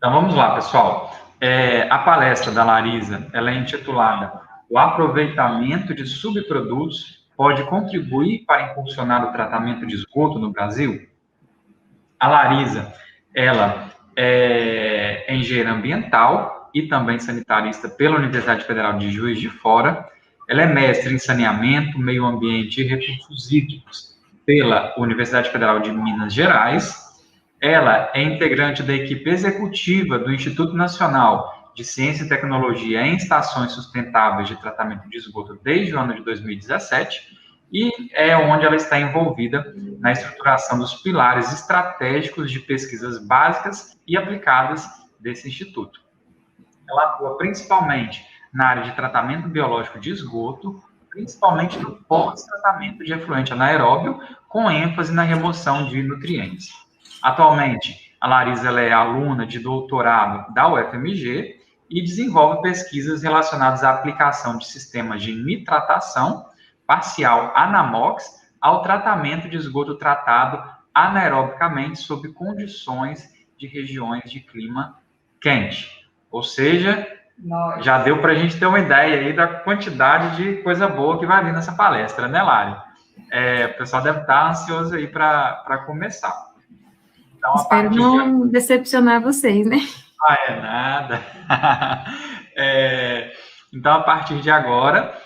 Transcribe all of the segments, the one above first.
Então, vamos lá, pessoal. A palestra da Larisa, ela é intitulada "O aproveitamento de subprodutos pode contribuir para impulsionar o tratamento de esgoto no Brasil?". A Larisa, ela é engenheira ambiental e também sanitarista pela Universidade Federal de Juiz de Fora. Ela é mestre em saneamento, meio ambiente e recursos hídricos pela Universidade Federal de Minas Gerais. Ela é integrante da equipe executiva do Instituto Nacional de Ciência e Tecnologia em Estações Sustentáveis de Tratamento de Esgoto desde o ano de 2017 e é onde ela está envolvida na estruturação dos pilares estratégicos de pesquisas básicas e aplicadas desse instituto. Ela atua principalmente na área de tratamento biológico de esgoto, principalmente no pós-tratamento de efluente anaeróbio, com ênfase na remoção de nutrientes. Atualmente, a Larisa ela é aluna de doutorado da UFMG e desenvolve pesquisas relacionadas à aplicação de sistemas de nitratação parcial Anamox ao tratamento de esgoto tratado anaerobicamente sob condições de regiões de clima quente. Ou seja, já deu para a gente ter uma ideia aí da quantidade de coisa boa que vai vir nessa palestra, né, Lari? O pessoal deve estar ansioso aí para começar. Então, espero não decepcionar vocês, né? Nada. Então, a partir de agora,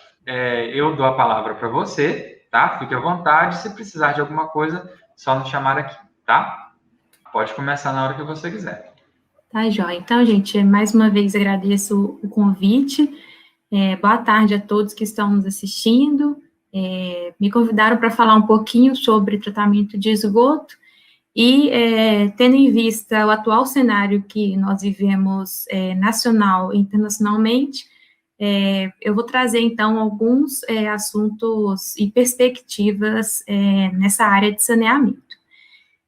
eu dou a palavra para você, tá? Fique à vontade. Se precisar de alguma coisa, só nos chamar aqui, tá? Pode começar na hora que você quiser. Tá, joia. Então, gente, mais uma vez agradeço o convite. Boa tarde a todos que estão nos assistindo. Me convidaram para falar um pouquinho sobre tratamento de esgoto e, tendo em vista o atual cenário que nós vivemos nacional e internacionalmente, eu vou trazer, então, alguns assuntos e perspectivas nessa área de saneamento.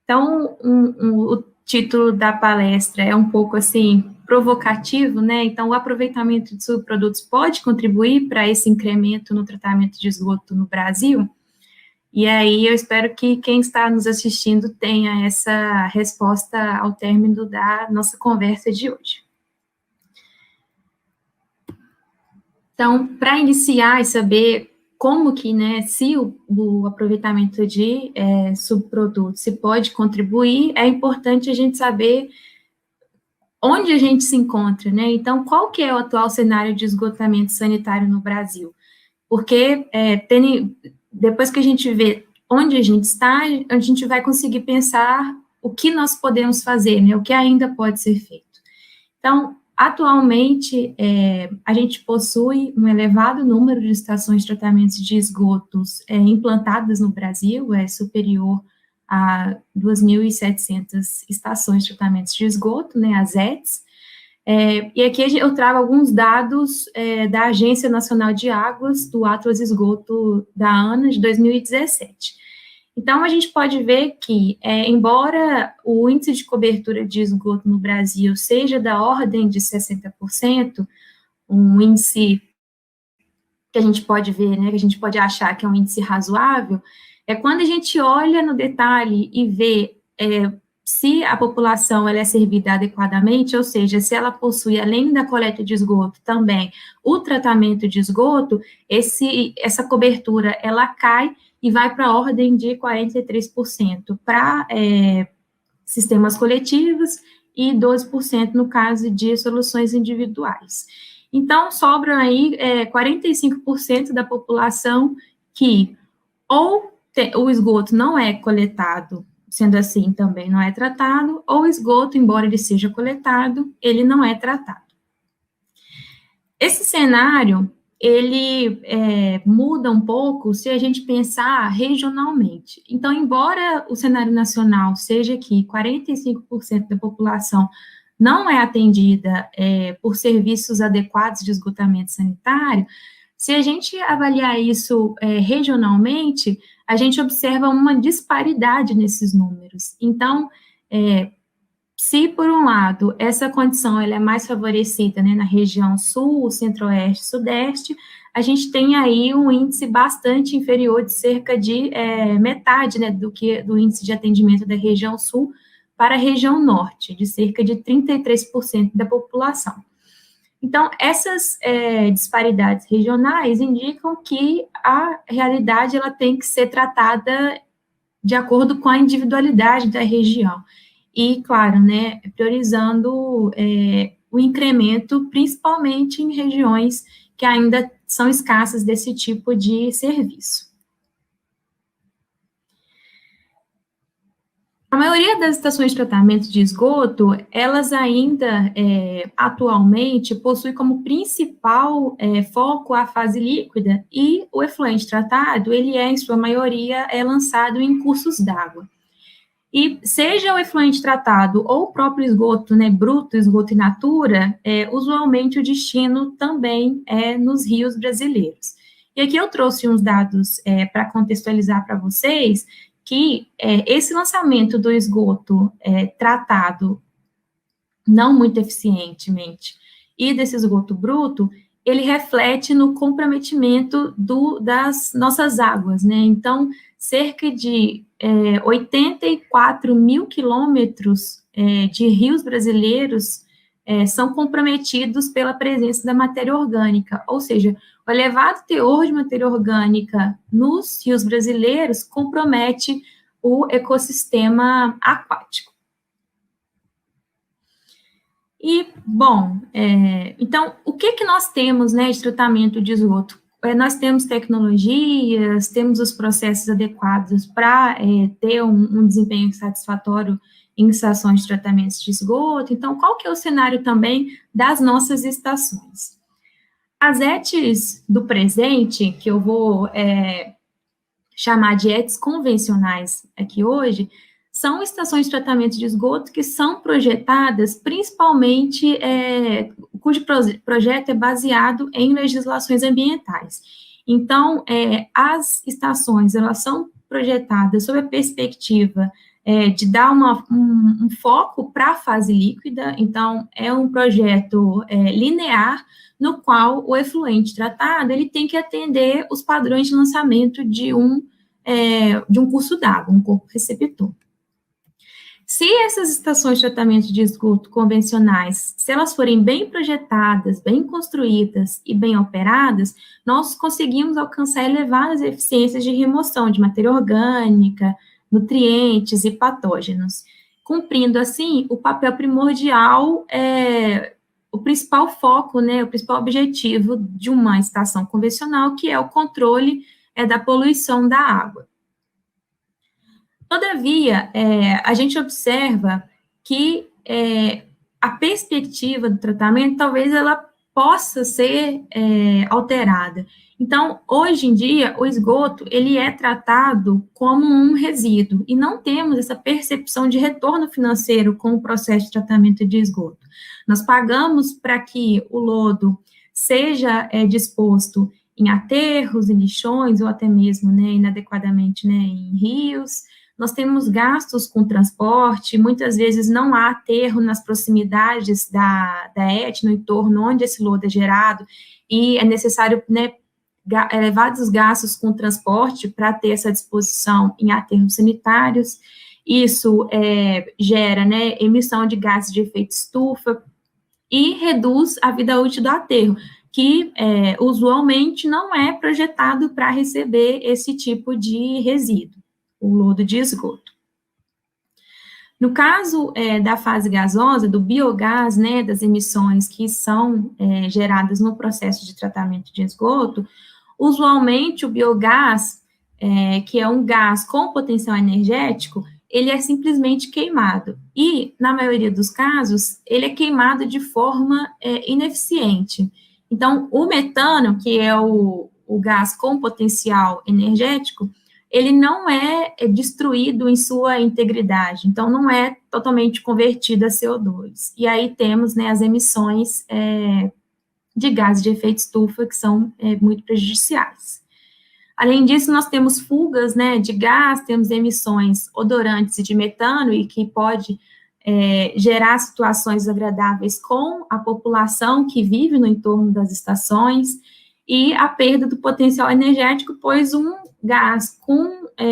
Então, o título da palestra é um pouco, assim, provocativo, né? Então, o aproveitamento de subprodutos pode contribuir para esse incremento no tratamento de esgoto no Brasil? E aí, eu espero que quem está nos assistindo tenha essa resposta ao término da nossa conversa de hoje. Então, para iniciar e saber como que, né, se o aproveitamento de subprodutos se pode contribuir, é importante a gente saber onde a gente se encontra, né? Então, qual que é o atual cenário de esgotamento sanitário no Brasil? Porque depois que a gente vê onde a gente está, a gente vai conseguir pensar o que nós podemos fazer, né? O que ainda pode ser feito. Então, atualmente, a gente possui um elevado número de estações de tratamento de esgotos implantadas no Brasil, superior a 2.700 estações de tratamento de esgoto, né, as ETs. E aqui eu trago alguns dados da Agência Nacional de Águas, do Atlas Esgoto da ANA, de 2017. Então, a gente pode ver que, embora o índice de cobertura de esgoto no Brasil seja da ordem de 60%, um índice que a gente pode ver, né, que a gente pode achar que é um índice razoável, quando a gente olha no detalhe e vê se a população ela é servida adequadamente, ou seja, se ela possui, além da coleta de esgoto, também o tratamento de esgoto, essa cobertura, ela cai e vai para a ordem de 43% para sistemas coletivos e 12% no caso de soluções individuais. Então, sobram aí 45% da população que ou o esgoto não é coletado, sendo assim, também não é tratado, ou o esgoto, embora ele seja coletado, ele não é tratado. Esse cenário, ele muda um pouco se a gente pensar regionalmente. Então, embora o cenário nacional seja que 45% da população não é atendida por serviços adequados de esgotamento sanitário, se a gente avaliar isso regionalmente, a gente observa uma disparidade nesses números. Então, se, por um lado, essa condição ela é mais favorecida, né, na região sul, centro-oeste, sudeste, a gente tem aí um índice bastante inferior, de cerca de metade, né, do índice de atendimento da região sul, para a região norte, de cerca de 33% da população. Então, essas disparidades regionais indicam que a realidade ela tem que ser tratada de acordo com a individualidade da região. E, claro, né, priorizando o incremento, principalmente em regiões que ainda são escassas desse tipo de serviço. A maioria das estações de tratamento de esgoto, elas ainda, atualmente, possuem como principal foco a fase líquida, e o efluente tratado, ele em sua maioria, lançado em cursos d'água. E seja o efluente tratado ou o próprio esgoto, né, bruto, esgoto in natura, usualmente o destino também é nos rios brasileiros. E aqui eu trouxe uns dados para contextualizar para vocês, que esse lançamento do esgoto tratado não muito eficientemente e desse esgoto bruto, ele reflete no comprometimento das nossas águas, né? Então, cerca de 84 mil quilômetros de rios brasileiros são comprometidos pela presença da matéria orgânica, ou seja, o elevado teor de matéria orgânica nos rios brasileiros compromete o ecossistema aquático. E, bom, então, o que nós temos, né, de tratamento de esgoto? Nós temos tecnologias, temos os processos adequados para ter um desempenho satisfatório em estações de tratamento de esgoto. Então, qual que é o cenário também das nossas estações? As ETs do presente, que eu vou chamar de ETs convencionais aqui hoje, são estações de tratamento de esgoto que são projetadas principalmente, cujo projeto é baseado em legislações ambientais. Então, as estações, elas são projetadas sob a perspectiva de dar um foco para a fase líquida. Então, é um projeto linear, no qual o efluente tratado, ele tem que atender os padrões de lançamento de um curso d'água, um corpo receptor. Se essas estações de tratamento de esgoto convencionais, se elas forem bem projetadas, bem construídas e bem operadas, nós conseguimos alcançar elevadas eficiências de remoção de matéria orgânica, nutrientes e patógenos, cumprindo, assim, o papel primordial, o principal foco, né, o principal objetivo de uma estação convencional, que é o controle da poluição da água. Todavia, a gente observa que a perspectiva do tratamento, talvez ela possa ser alterada. Então, hoje em dia, o esgoto, ele é tratado como um resíduo, e não temos essa percepção de retorno financeiro com o processo de tratamento de esgoto. Nós pagamos para que o lodo seja disposto em aterros, em lixões, ou até mesmo, né, inadequadamente, né, em rios. Nós temos gastos com transporte, muitas vezes não há aterro nas proximidades da ET, no entorno onde esse lodo é gerado, e é necessário, né, elevados gastos com transporte para ter essa disposição em aterros sanitários. Isso gera, né, emissão de gases de efeito estufa e reduz a vida útil do aterro, que usualmente não é projetado para receber esse tipo de resíduo, o lodo de esgoto. No caso da fase gasosa, do biogás, né, das emissões que são geradas no processo de tratamento de esgoto, usualmente o biogás, que é um gás com potencial energético, ele é simplesmente queimado. E, na maioria dos casos, ele é queimado de forma ineficiente. Então, o metano, que é o gás com potencial energético, ele não é destruído em sua integridade, então não é totalmente convertido a CO2. E aí temos, né, as emissões de gases de efeito estufa, que são muito prejudiciais. Além disso, nós temos fugas, né, de gás, temos emissões odorantes de metano, e que pode gerar situações desagradáveis com a população que vive no entorno das estações, e a perda do potencial energético, pois um gás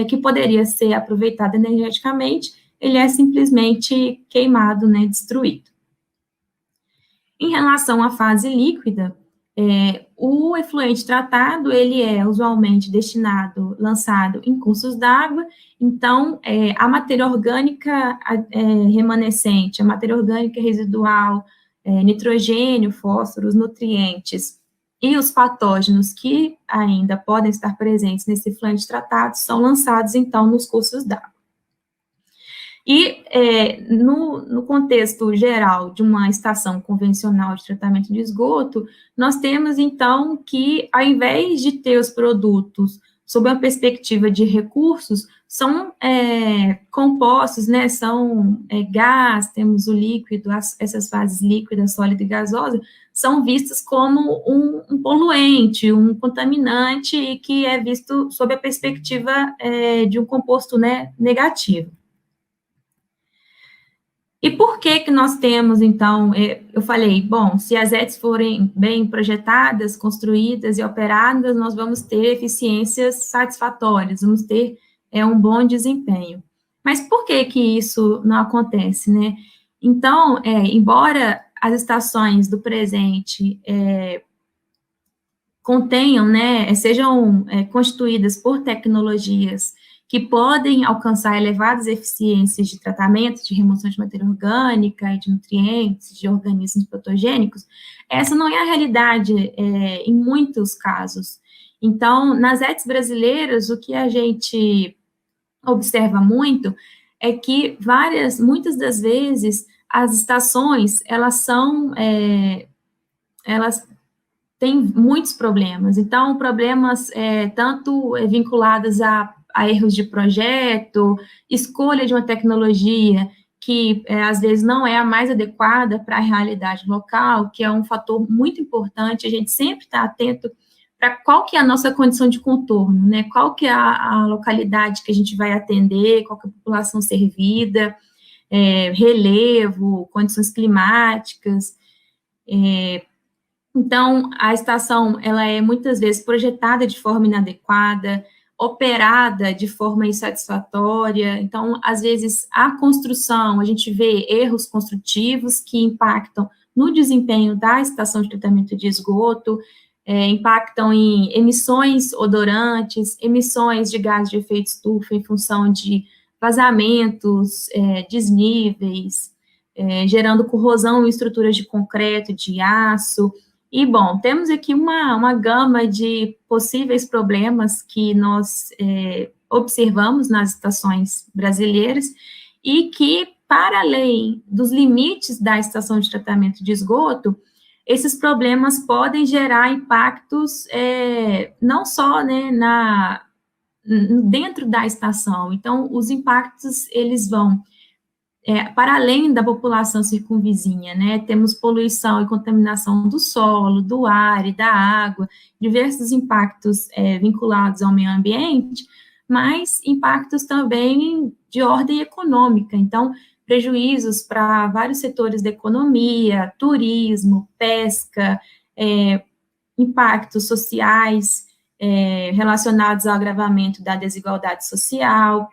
que poderia ser aproveitado energeticamente, ele é simplesmente queimado, né, destruído. Em relação à fase líquida, o efluente tratado, ele é usualmente lançado em cursos d'água, então, a matéria orgânica remanescente, a matéria orgânica residual, nitrogênio, fósforos, nutrientes e os patógenos que ainda podem estar presentes nesse efluente tratado são lançados, então, nos cursos d'água. E, no contexto geral de uma estação convencional de tratamento de esgoto, nós temos, então, que, ao invés de ter os produtos sob a perspectiva de recursos, são compostos, né, são gás, temos o líquido, essas fases líquida, sólida e gasosa, são vistas como um poluente, um contaminante, e que é visto sob a perspectiva de um composto, né, negativo. E por que nós temos, então, eu falei, bom, se as ETs forem bem projetadas, construídas e operadas, nós vamos ter eficiências satisfatórias, vamos ter um bom desempenho. Mas por que isso não acontece, né? Então, embora as estações do presente contenham, né, sejam constituídas por tecnologias que podem alcançar elevadas eficiências de tratamento, de remoção de matéria orgânica, de nutrientes, de organismos patogênicos, essa não é a realidade em muitos casos. Então, nas ETs brasileiras, o que a gente observa muito é que muitas das vezes, as estações, elas têm muitos problemas. Então, problemas tanto vinculados a erros de projeto, escolha de uma tecnologia que, às vezes, não é a mais adequada para a realidade local, que é um fator muito importante, a gente sempre está atento para qual que é a nossa condição de contorno, né? Qual que é a localidade que a gente vai atender, qual que é a população servida, relevo, condições climáticas. Então, a estação, ela é muitas vezes projetada de forma inadequada, operada de forma insatisfatória. Então, às vezes, a construção, a gente vê erros construtivos que impactam no desempenho da estação de tratamento de esgoto, impactam em emissões odorantes, emissões de gás de efeito estufa em função de vazamentos, desníveis, gerando corrosão em estruturas de concreto, de aço. E, bom, temos aqui uma gama de possíveis problemas que nós observamos nas estações brasileiras e que, para além dos limites da estação de tratamento de esgoto, esses problemas podem gerar impactos não só, né, dentro da estação. Então, os impactos, eles vão para além da população circunvizinha, né, temos poluição e contaminação do solo, do ar e da água, diversos impactos vinculados ao meio ambiente, mas impactos também de ordem econômica, então, prejuízos para vários setores da economia, turismo, pesca, impactos sociais relacionados ao agravamento da desigualdade social,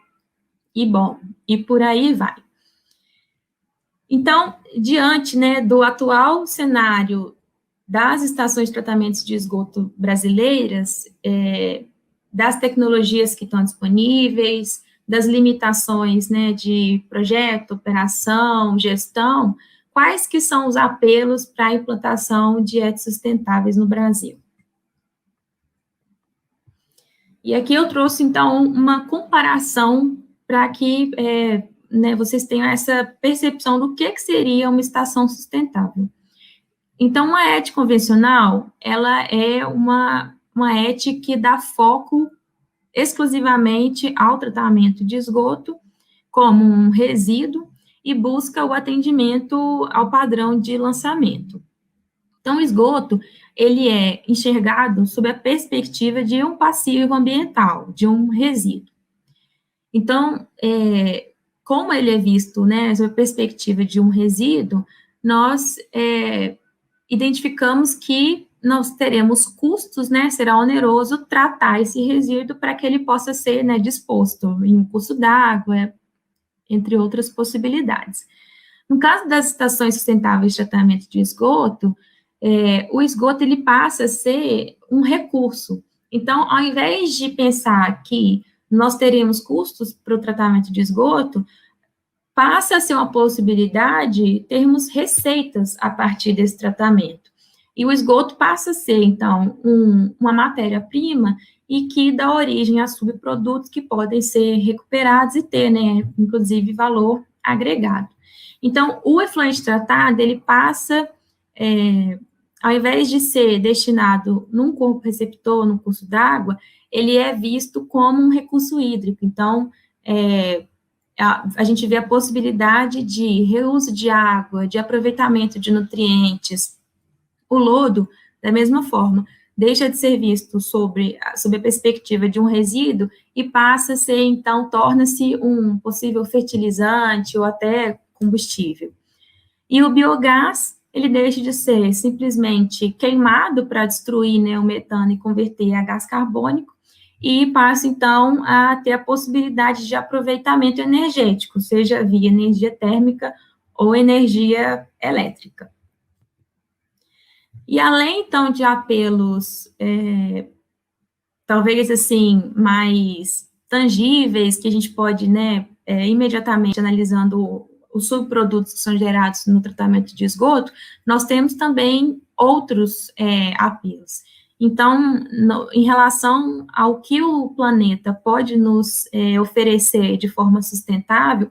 e, bom, e por aí vai. Então, diante, né, do atual cenário das estações de tratamento de esgoto brasileiras, das tecnologias que estão disponíveis, das limitações, né, de projeto, operação, gestão, quais que são os apelos para a implantação de ETs sustentáveis no Brasil? E aqui eu trouxe, então, uma comparação para que né, vocês tenham essa percepção do que seria uma estação sustentável. Então, uma ET convencional, ela é uma ET que dá foco exclusivamente ao tratamento de esgoto como um resíduo e busca o atendimento ao padrão de lançamento. Então, o esgoto, ele é enxergado sob a perspectiva de um passivo ambiental, de um resíduo. Então, como ele é visto, né, sob a perspectiva de um resíduo, nós identificamos que nós teremos custos, né, será oneroso tratar esse resíduo para que ele possa ser, né, disposto em um curso d'água, entre outras possibilidades. No caso das estações sustentáveis de tratamento de esgoto, o esgoto ele passa a ser um recurso. Então, ao invés de pensar que nós teríamos custos para o tratamento de esgoto, passa a ser uma possibilidade termos receitas a partir desse tratamento. E o esgoto passa a ser, então, uma matéria-prima e que dá origem a subprodutos que podem ser recuperados e ter, né, inclusive, valor agregado. Então, o efluente tratado, ele passa, ao invés de ser destinado num corpo receptor, num curso d'água, ele é visto como um recurso hídrico. Então, a gente vê a possibilidade de reuso de água, de aproveitamento de nutrientes. O lodo, da mesma forma, deixa de ser visto sob a perspectiva de um resíduo e passa a ser, então, torna-se um possível fertilizante ou até combustível. E o biogás, ele deixa de ser simplesmente queimado para destruir, né, o metano e converter a gás carbônico, e passa, então, a ter a possibilidade de aproveitamento energético, seja via energia térmica ou energia elétrica. E além, então, de apelos, talvez, assim, mais tangíveis, que a gente pode, né, imediatamente analisando os subprodutos que são gerados no tratamento de esgoto, nós temos também outros apelos. Então, em relação ao que o planeta pode nos oferecer de forma sustentável,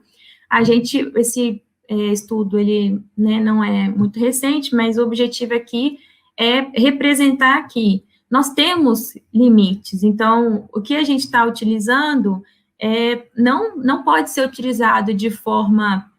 esse estudo, ele, né, não é muito recente, mas o objetivo aqui é representar que nós temos limites. Então, o que a gente está utilizando não pode ser utilizado de forma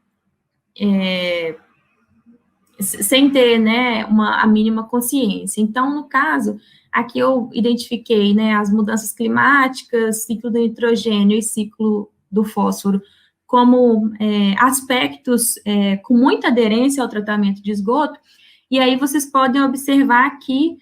sem ter, né, a mínima consciência. Então, no caso, aqui eu identifiquei, né, as mudanças climáticas, ciclo do nitrogênio e ciclo do fósforo como aspectos com muita aderência ao tratamento de esgoto, e aí vocês podem observar que,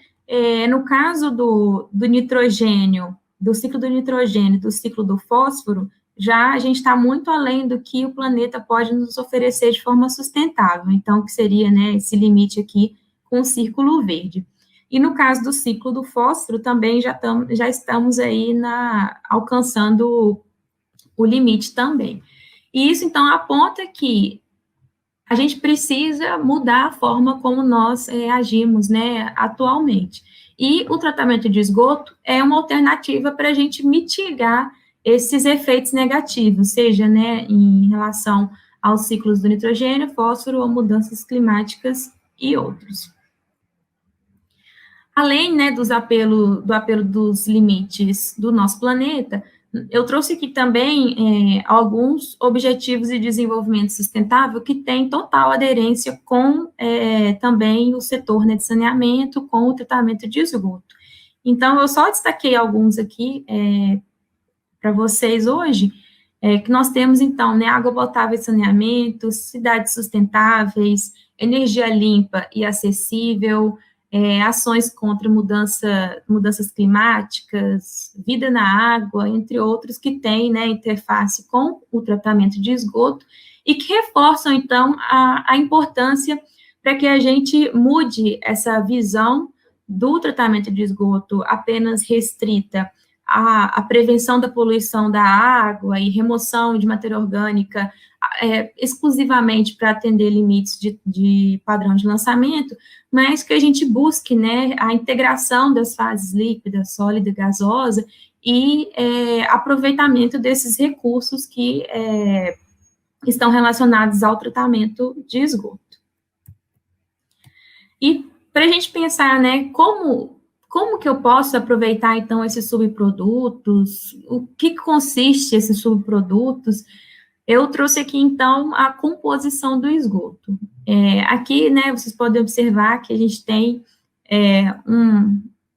no caso do nitrogênio, do ciclo do nitrogênio, do ciclo do fósforo, já a gente está muito além do que o planeta pode nos oferecer de forma sustentável, então, que seria, né, esse limite aqui com o círculo verde. E no caso do ciclo do fósforo, também já estamos aí alcançando o limite também. E isso, então, aponta que a gente precisa mudar a forma como nós agimos, né, atualmente. E o tratamento de esgoto é uma alternativa para a gente mitigar esses efeitos negativos, seja, né, em relação aos ciclos do nitrogênio, fósforo, ou mudanças climáticas e outros. Além, né, do apelo dos limites do nosso planeta, eu trouxe aqui também alguns objetivos de desenvolvimento sustentável que têm total aderência com também o setor, né, de saneamento, com o tratamento de esgoto. Então, eu só destaquei alguns aqui para vocês hoje, que nós temos, então, né, água potável e saneamento, cidades sustentáveis, energia limpa e acessível, ações contra mudanças climáticas, vida na água, entre outros, que têm, né, interface com o tratamento de esgoto e que reforçam, então, a importância para que a gente mude essa visão do tratamento de esgoto apenas restrita à prevenção da poluição da água e remoção de matéria orgânica exclusivamente para atender limites de padrão de lançamento, mas que a gente busque, né, a integração das fases líquida, sólida e gasosa e aproveitamento desses recursos que estão relacionados ao tratamento de esgoto. E para a gente pensar, né, como que eu posso aproveitar, então, esses subprodutos, o que consiste esses subprodutos, eu trouxe aqui, então, a composição do esgoto. Aqui, né, vocês podem observar que a gente tem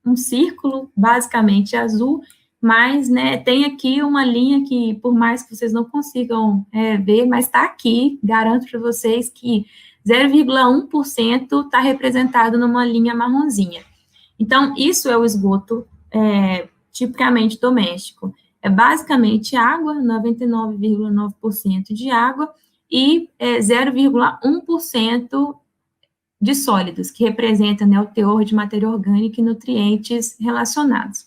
um círculo, basicamente azul, mas, né, tem aqui uma linha que, por mais que vocês não consigam ver, mas está aqui, garanto para vocês que 0,1% está representado numa linha marronzinha. Então, isso é o esgoto tipicamente doméstico. é basicamente água, 99,9% de água, e 0,1% de sólidos, que representa, né, o teor de matéria orgânica e nutrientes relacionados.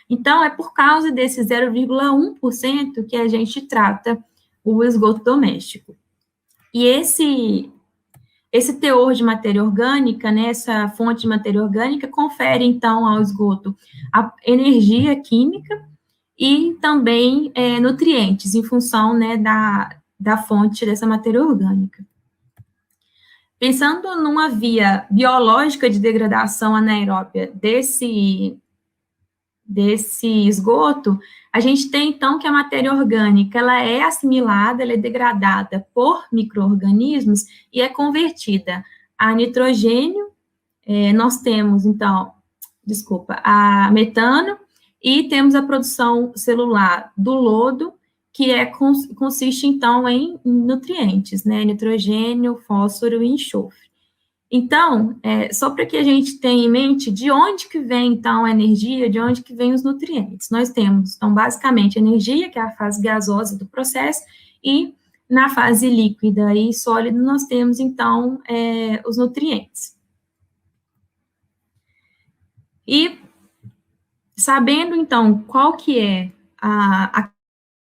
Então, é por causa desse 0,1% que a gente trata o esgoto doméstico. E esse teor de matéria orgânica, né, essa fonte de matéria orgânica, confere, então, ao esgoto a energia química e também nutrientes, em função, né, da fonte dessa matéria orgânica. Pensando numa via biológica de degradação anaeróbia desse esgoto, a gente tem, então, que a matéria orgânica, ela é assimilada, ela é degradada por micro-organismos e é convertida a nitrogênio, nós temos, então, a metano, e temos a produção celular do lodo, que consiste, então, em nutrientes, né, nitrogênio, fósforo e enxofre. Então, só para que a gente tenha em mente de onde que vem, então, a energia, de onde que vem os nutrientes. Nós temos, então, basicamente, energia, que é a fase gasosa do processo, e na fase líquida e sólida, nós temos, então, os nutrientes. E, sabendo, então, qual que é a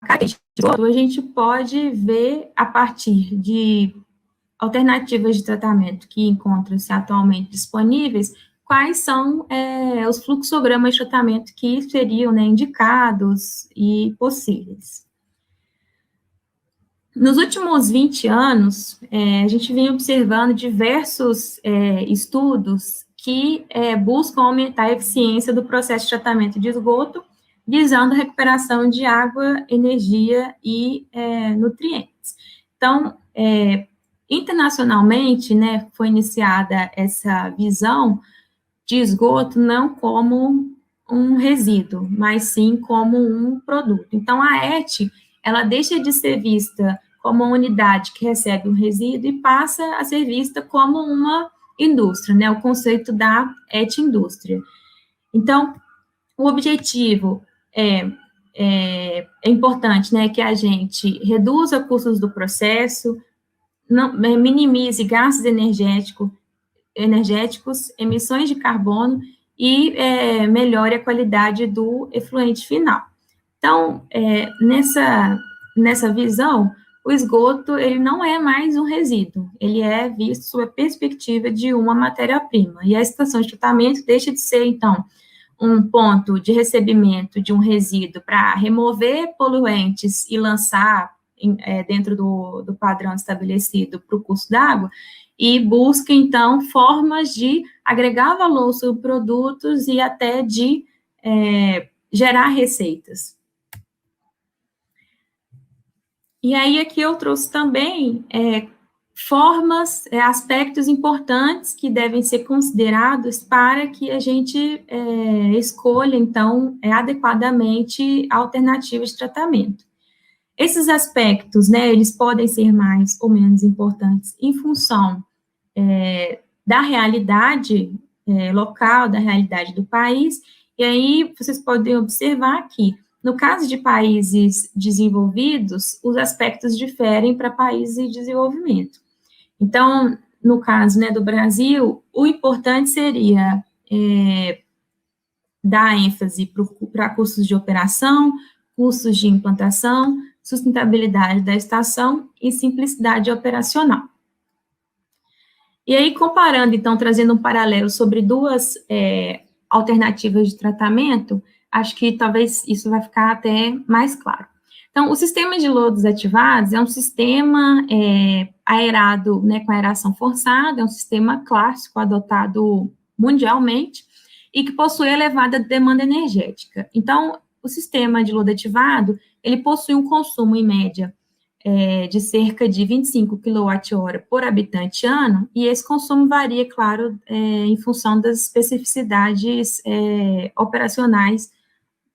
característica do esgoto, a gente pode ver, a partir de alternativas de tratamento que encontram-se atualmente disponíveis, quais são os fluxogramas de tratamento que seriam, né, indicados e possíveis. Nos últimos 20 anos, a gente vem observando diversos estudos que buscam aumentar a eficiência do processo de tratamento de esgoto, visando a recuperação de água, energia e nutrientes. Então, internacionalmente, né, foi iniciada essa visão de esgoto não como um resíduo, mas sim como um produto. Então, a ET, ela deixa de ser vista como uma unidade que recebe um resíduo e passa a ser vista como uma indústria, né, o conceito da ET-indústria. Então, o objetivo é importante, né, que a gente reduza custos do processo, minimize gastos energéticos, emissões de carbono e melhore a qualidade do efluente final. Então, nessa visão, o esgoto, ele não é mais um resíduo, ele é visto sob a perspectiva de uma matéria-prima, e a estação de tratamento deixa de ser, então, um ponto de recebimento de um resíduo para remover poluentes e lançar dentro do padrão estabelecido para o custo d'água, e busca, então, formas de agregar valor sobre produtos e até de gerar receitas. E aí, aqui eu trouxe também formas, aspectos importantes que devem ser considerados para que a gente escolha, então, adequadamente alternativas de tratamento. Esses aspectos, né, eles podem ser mais ou menos importantes em função da realidade local, da realidade do país, e aí vocês podem observar que, no caso de países desenvolvidos, os aspectos diferem para países em desenvolvimento. Então, no caso, né, do Brasil, o importante seria dar ênfase para custos de operação, custos de implantação, sustentabilidade da estação e simplicidade operacional. E aí, comparando, então, trazendo um paralelo sobre duas alternativas de tratamento, acho que talvez isso vai ficar até mais claro. Então, o sistema de lodos ativados é um sistema aerado, né, com aeração forçada, é um sistema clássico adotado mundialmente e que possui elevada demanda energética. Então, o sistema de lodo ativado, ele possui um consumo, em média, de cerca de 25 kWh por habitante ano, e esse consumo varia, claro, em função das especificidades operacionais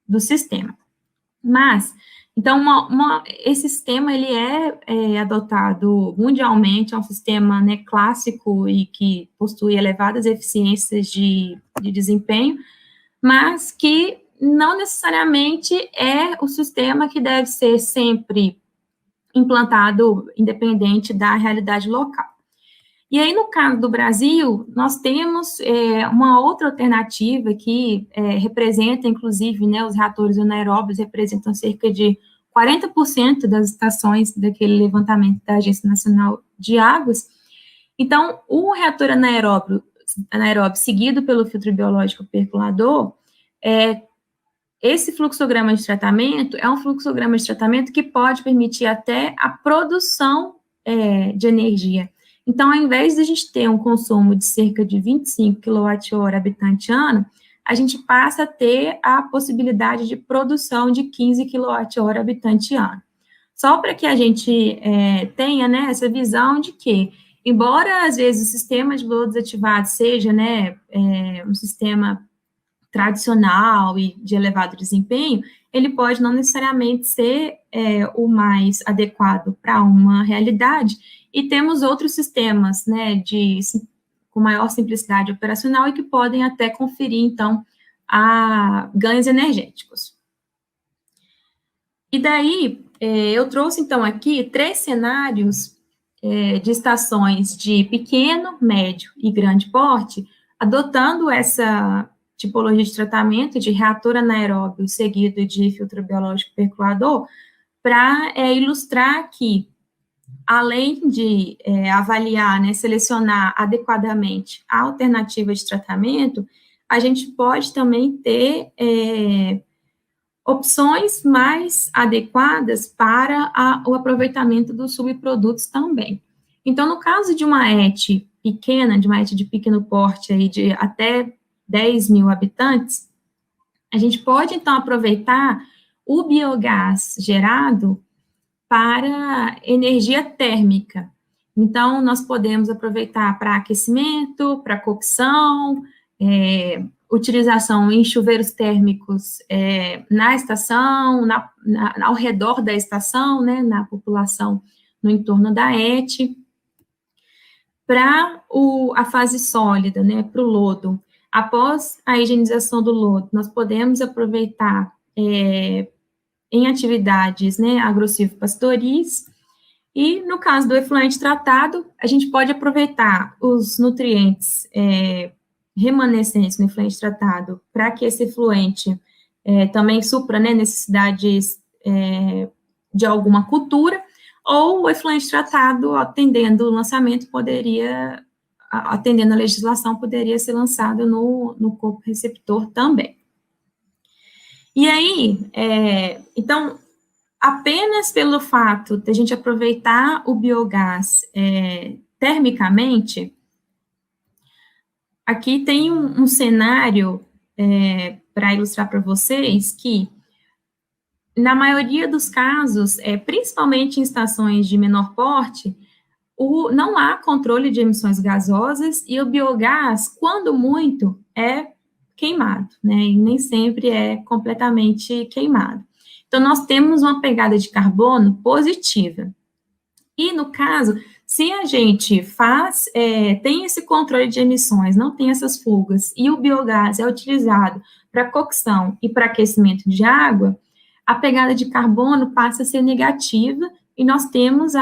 do sistema. Mas, então, esse sistema, ele é adotado mundialmente, é um sistema, né, clássico e que possui elevadas eficiências de desempenho, mas que não necessariamente é o sistema que deve ser sempre implantado independente da realidade local. E aí, no caso do Brasil, nós temos uma outra alternativa que representa, inclusive, né, os reatores anaeróbios representam cerca de 40% das estações daquele levantamento da Agência Nacional de Águas. Então, o reator anaeróbio seguido pelo filtro biológico percolador, esse fluxograma de tratamento é um fluxograma de tratamento que pode permitir até a produção de energia. Então, ao invés de a gente ter um consumo de cerca de 25 kWh habitante ano, a gente passa a ter a possibilidade de produção de 15 kWh habitante ano. Só para que a gente tenha, né, essa visão de que, embora, às vezes, o sistema de valor desativado seja, né, um sistema tradicional e de elevado desempenho, ele pode não necessariamente ser o mais adequado para uma realidade, e temos outros sistemas, né, com maior simplicidade operacional e que podem até conferir, então, a ganhos energéticos. E daí, eu trouxe, então, aqui 3 cenários de estações de pequeno, médio e grande porte, adotando essa tipologia de tratamento de reator anaeróbio seguido de filtro biológico percolador, para ilustrar aqui, além de avaliar, né, selecionar adequadamente a alternativa de tratamento, a gente pode também ter opções mais adequadas para o aproveitamento dos subprodutos também. Então, no caso de uma ET pequena, de uma ET de pequeno porte, aí, de até 10 mil habitantes, a gente pode, então, aproveitar o biogás gerado para energia térmica. Então, nós podemos aproveitar para aquecimento, para cocção, utilização em chuveiros térmicos na estação, ao redor da estação, né, na população no entorno da ET. Para a fase sólida, né, para o lodo, após a higienização do lodo, nós podemos aproveitar em atividades, né, agrossilvopastoris, e no caso do efluente tratado, a gente pode aproveitar os nutrientes remanescentes no efluente tratado para que esse efluente também supra, né, necessidades de alguma cultura, ou o efluente tratado, atendendo o lançamento, atendendo a legislação, poderia ser lançado no corpo receptor também. E aí, então, apenas pelo fato de a gente aproveitar o biogás termicamente, aqui tem um cenário para ilustrar para vocês que, na maioria dos casos, principalmente em estações de menor porte, não há controle de emissões gasosas e o biogás, quando muito, é queimado, né, e nem sempre é completamente queimado. Então, nós temos uma pegada de carbono positiva. E, no caso, se a gente tem esse controle de emissões, não tem essas fugas, e o biogás é utilizado para cocção e para aquecimento de água, a pegada de carbono passa a ser negativa e nós temos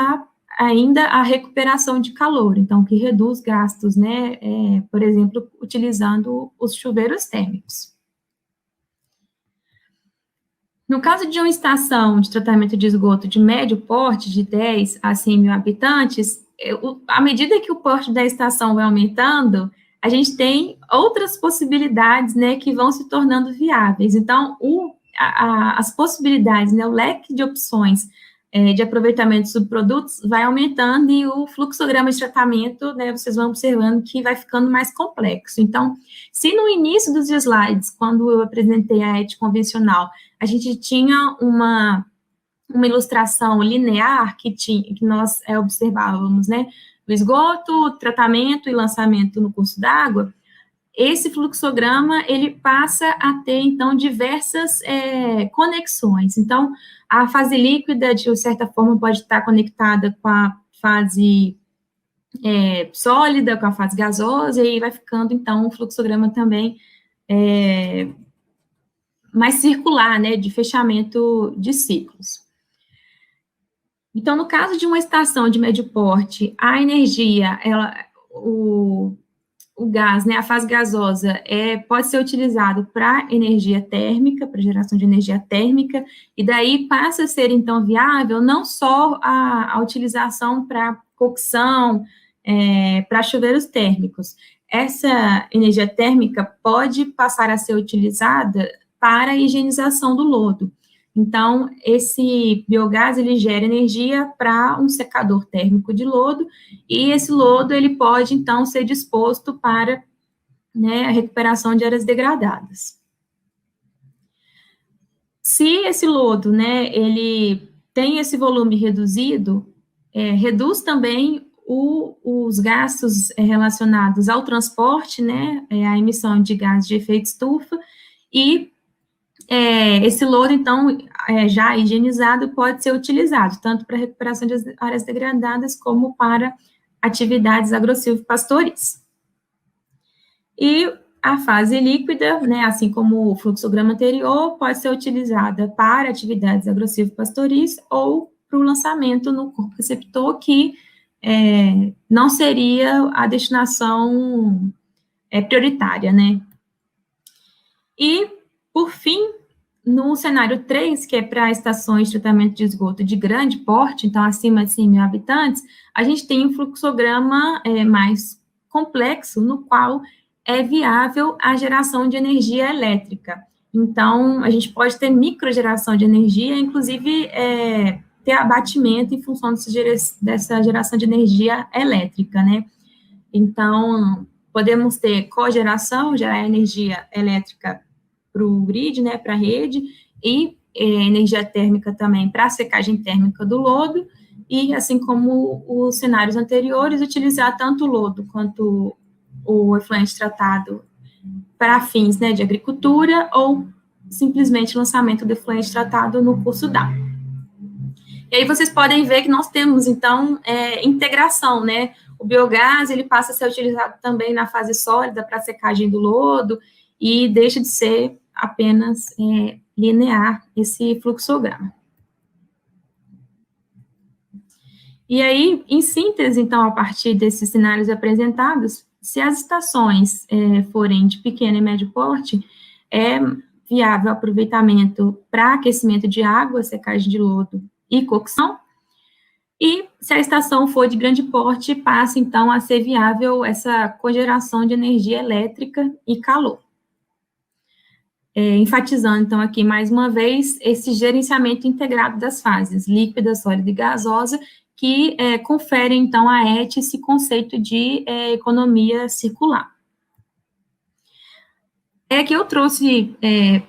ainda a recuperação de calor, então, que reduz gastos, né, por exemplo, utilizando os chuveiros térmicos. No caso de uma estação de tratamento de esgoto de médio porte, de 10 a 100 mil habitantes, à medida que o porte da estação vai aumentando, a gente tem outras possibilidades, né, que vão se tornando viáveis. Então, as possibilidades, né, o leque de opções de aproveitamento de subprodutos vai aumentando e o fluxograma de tratamento, né, vocês vão observando que vai ficando mais complexo. Então, se no início dos slides, quando eu apresentei a ET convencional, a gente tinha uma ilustração linear que nós observávamos, né, o esgoto, tratamento e lançamento no curso d'água, esse fluxograma, ele passa a ter, então, diversas conexões. Então, a fase líquida, de certa forma, pode estar conectada com a fase sólida, com a fase gasosa, e vai ficando, então, um fluxograma também mais circular, né, de fechamento de ciclos. Então, no caso de uma estação de médio porte, a energia, o gás, né, a fase gasosa, pode ser utilizado para energia térmica, para geração de energia térmica, e daí passa a ser, então, viável não só a utilização para cocção, para chuveiros térmicos. Essa energia térmica pode passar a ser utilizada para a higienização do lodo. Então, esse biogás, ele gera energia para um secador térmico de lodo, e esse lodo, ele pode, então, ser disposto para, né, a recuperação de áreas degradadas. Se esse lodo, né, ele tem esse volume reduzido, reduz também os gastos relacionados ao transporte, né, a emissão de gases de efeito estufa, e esse lodo, então, já higienizado, pode ser utilizado, tanto para recuperação de áreas degradadas, como para atividades agro-silvopastoris. E a fase líquida, né, assim como o fluxograma anterior, pode ser utilizada para atividades agro-silvopastoris ou para o lançamento no corpo receptor, que não seria a destinação prioritária, né. E, por fim, no cenário 3, que é para estações de tratamento de esgoto de grande porte, então acima de 100 mil habitantes, a gente tem um fluxograma mais complexo, no qual é viável a geração de energia elétrica. Então, a gente pode ter microgeração de energia, inclusive ter abatimento em função dessa geração de energia elétrica, né? Então, podemos ter cogeração, gerar energia elétrica para o grid, né, para a rede, e energia térmica também para a secagem térmica do lodo, e assim como os cenários anteriores, utilizar tanto o lodo quanto o efluente tratado para fins, né, de agricultura, ou simplesmente lançamento do efluente tratado no curso d'água. E aí vocês podem ver que nós temos, então, integração, né, o biogás, ele passa a ser utilizado também na fase sólida para secagem do lodo, e deixa de ser apenas linear esse fluxograma. E aí, em síntese, então, a partir desses cenários apresentados, se as estações forem de pequeno e médio porte, é viável o aproveitamento para aquecimento de água, secagem de lodo e cocção, e se a estação for de grande porte, passa, então, a ser viável essa cogeração de energia elétrica e calor. Enfatizando, então, aqui, mais uma vez, esse gerenciamento integrado das fases, líquida, sólida e gasosa, que confere, então, a ET esse conceito de economia circular. Que eu trouxe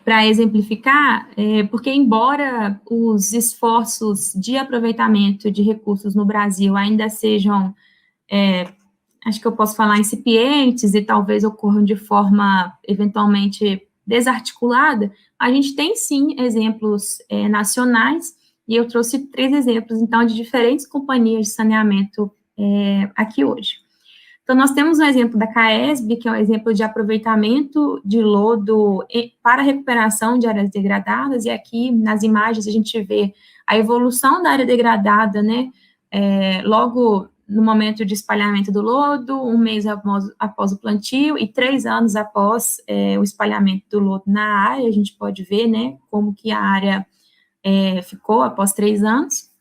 para exemplificar, porque embora os esforços de aproveitamento de recursos no Brasil ainda sejam, acho que eu posso falar, incipientes e talvez ocorram de forma, eventualmente, desarticulada, a gente tem, sim, exemplos nacionais, e eu trouxe 3 exemplos, então, de diferentes companhias de saneamento aqui hoje. Então, nós temos um exemplo da CAESB, que é um exemplo de aproveitamento de lodo para recuperação de áreas degradadas, e aqui, nas imagens, a gente vê a evolução da área degradada, né, logo no momento de espalhamento do lodo, 1 mês após o plantio, e 3 anos após o espalhamento do lodo na área, a gente pode ver, né, como que a área ficou após 3 anos.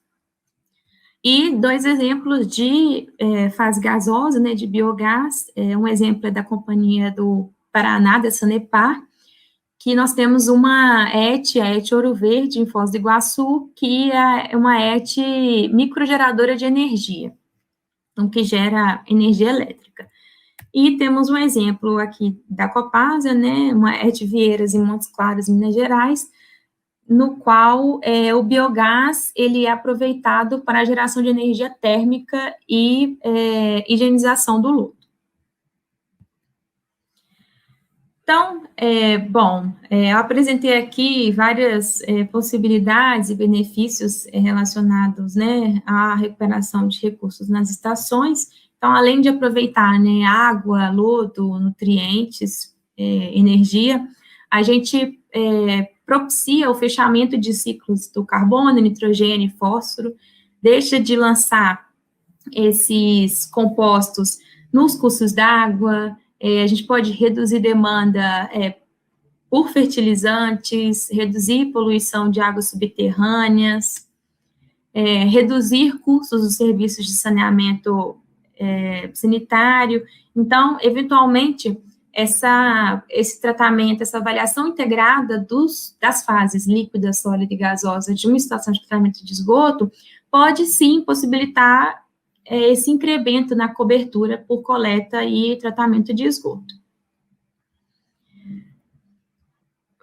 E 2 exemplos de fase gasosa, né, de biogás, um exemplo é da Companhia do Paraná, da Sanepar, que nós temos uma ET, a ET Ouro Verde, em Foz do Iguaçu, que é uma ET microgeradora de energia, então, que gera energia elétrica. E temos um exemplo aqui da Copasa, né, uma ET Vieiras, em Montes Claros, Minas Gerais, no qual o biogás, ele é aproveitado para a geração de energia térmica e higienização do lodo. Então, eu apresentei aqui várias possibilidades e benefícios relacionados, né, à recuperação de recursos nas estações. Então, além de aproveitar, né, água, lodo, nutrientes, energia, a gente propicia o fechamento de ciclos do carbono, nitrogênio e fósforo, deixa de lançar esses compostos nos cursos d'água, a gente pode reduzir demanda por fertilizantes, reduzir poluição de águas subterrâneas, reduzir custos dos serviços de saneamento sanitário. Então, eventualmente, esse tratamento, essa avaliação integrada das fases líquida, sólida e gasosa de uma estação de tratamento de esgoto pode, sim, possibilitar esse incremento na cobertura por coleta e tratamento de esgoto.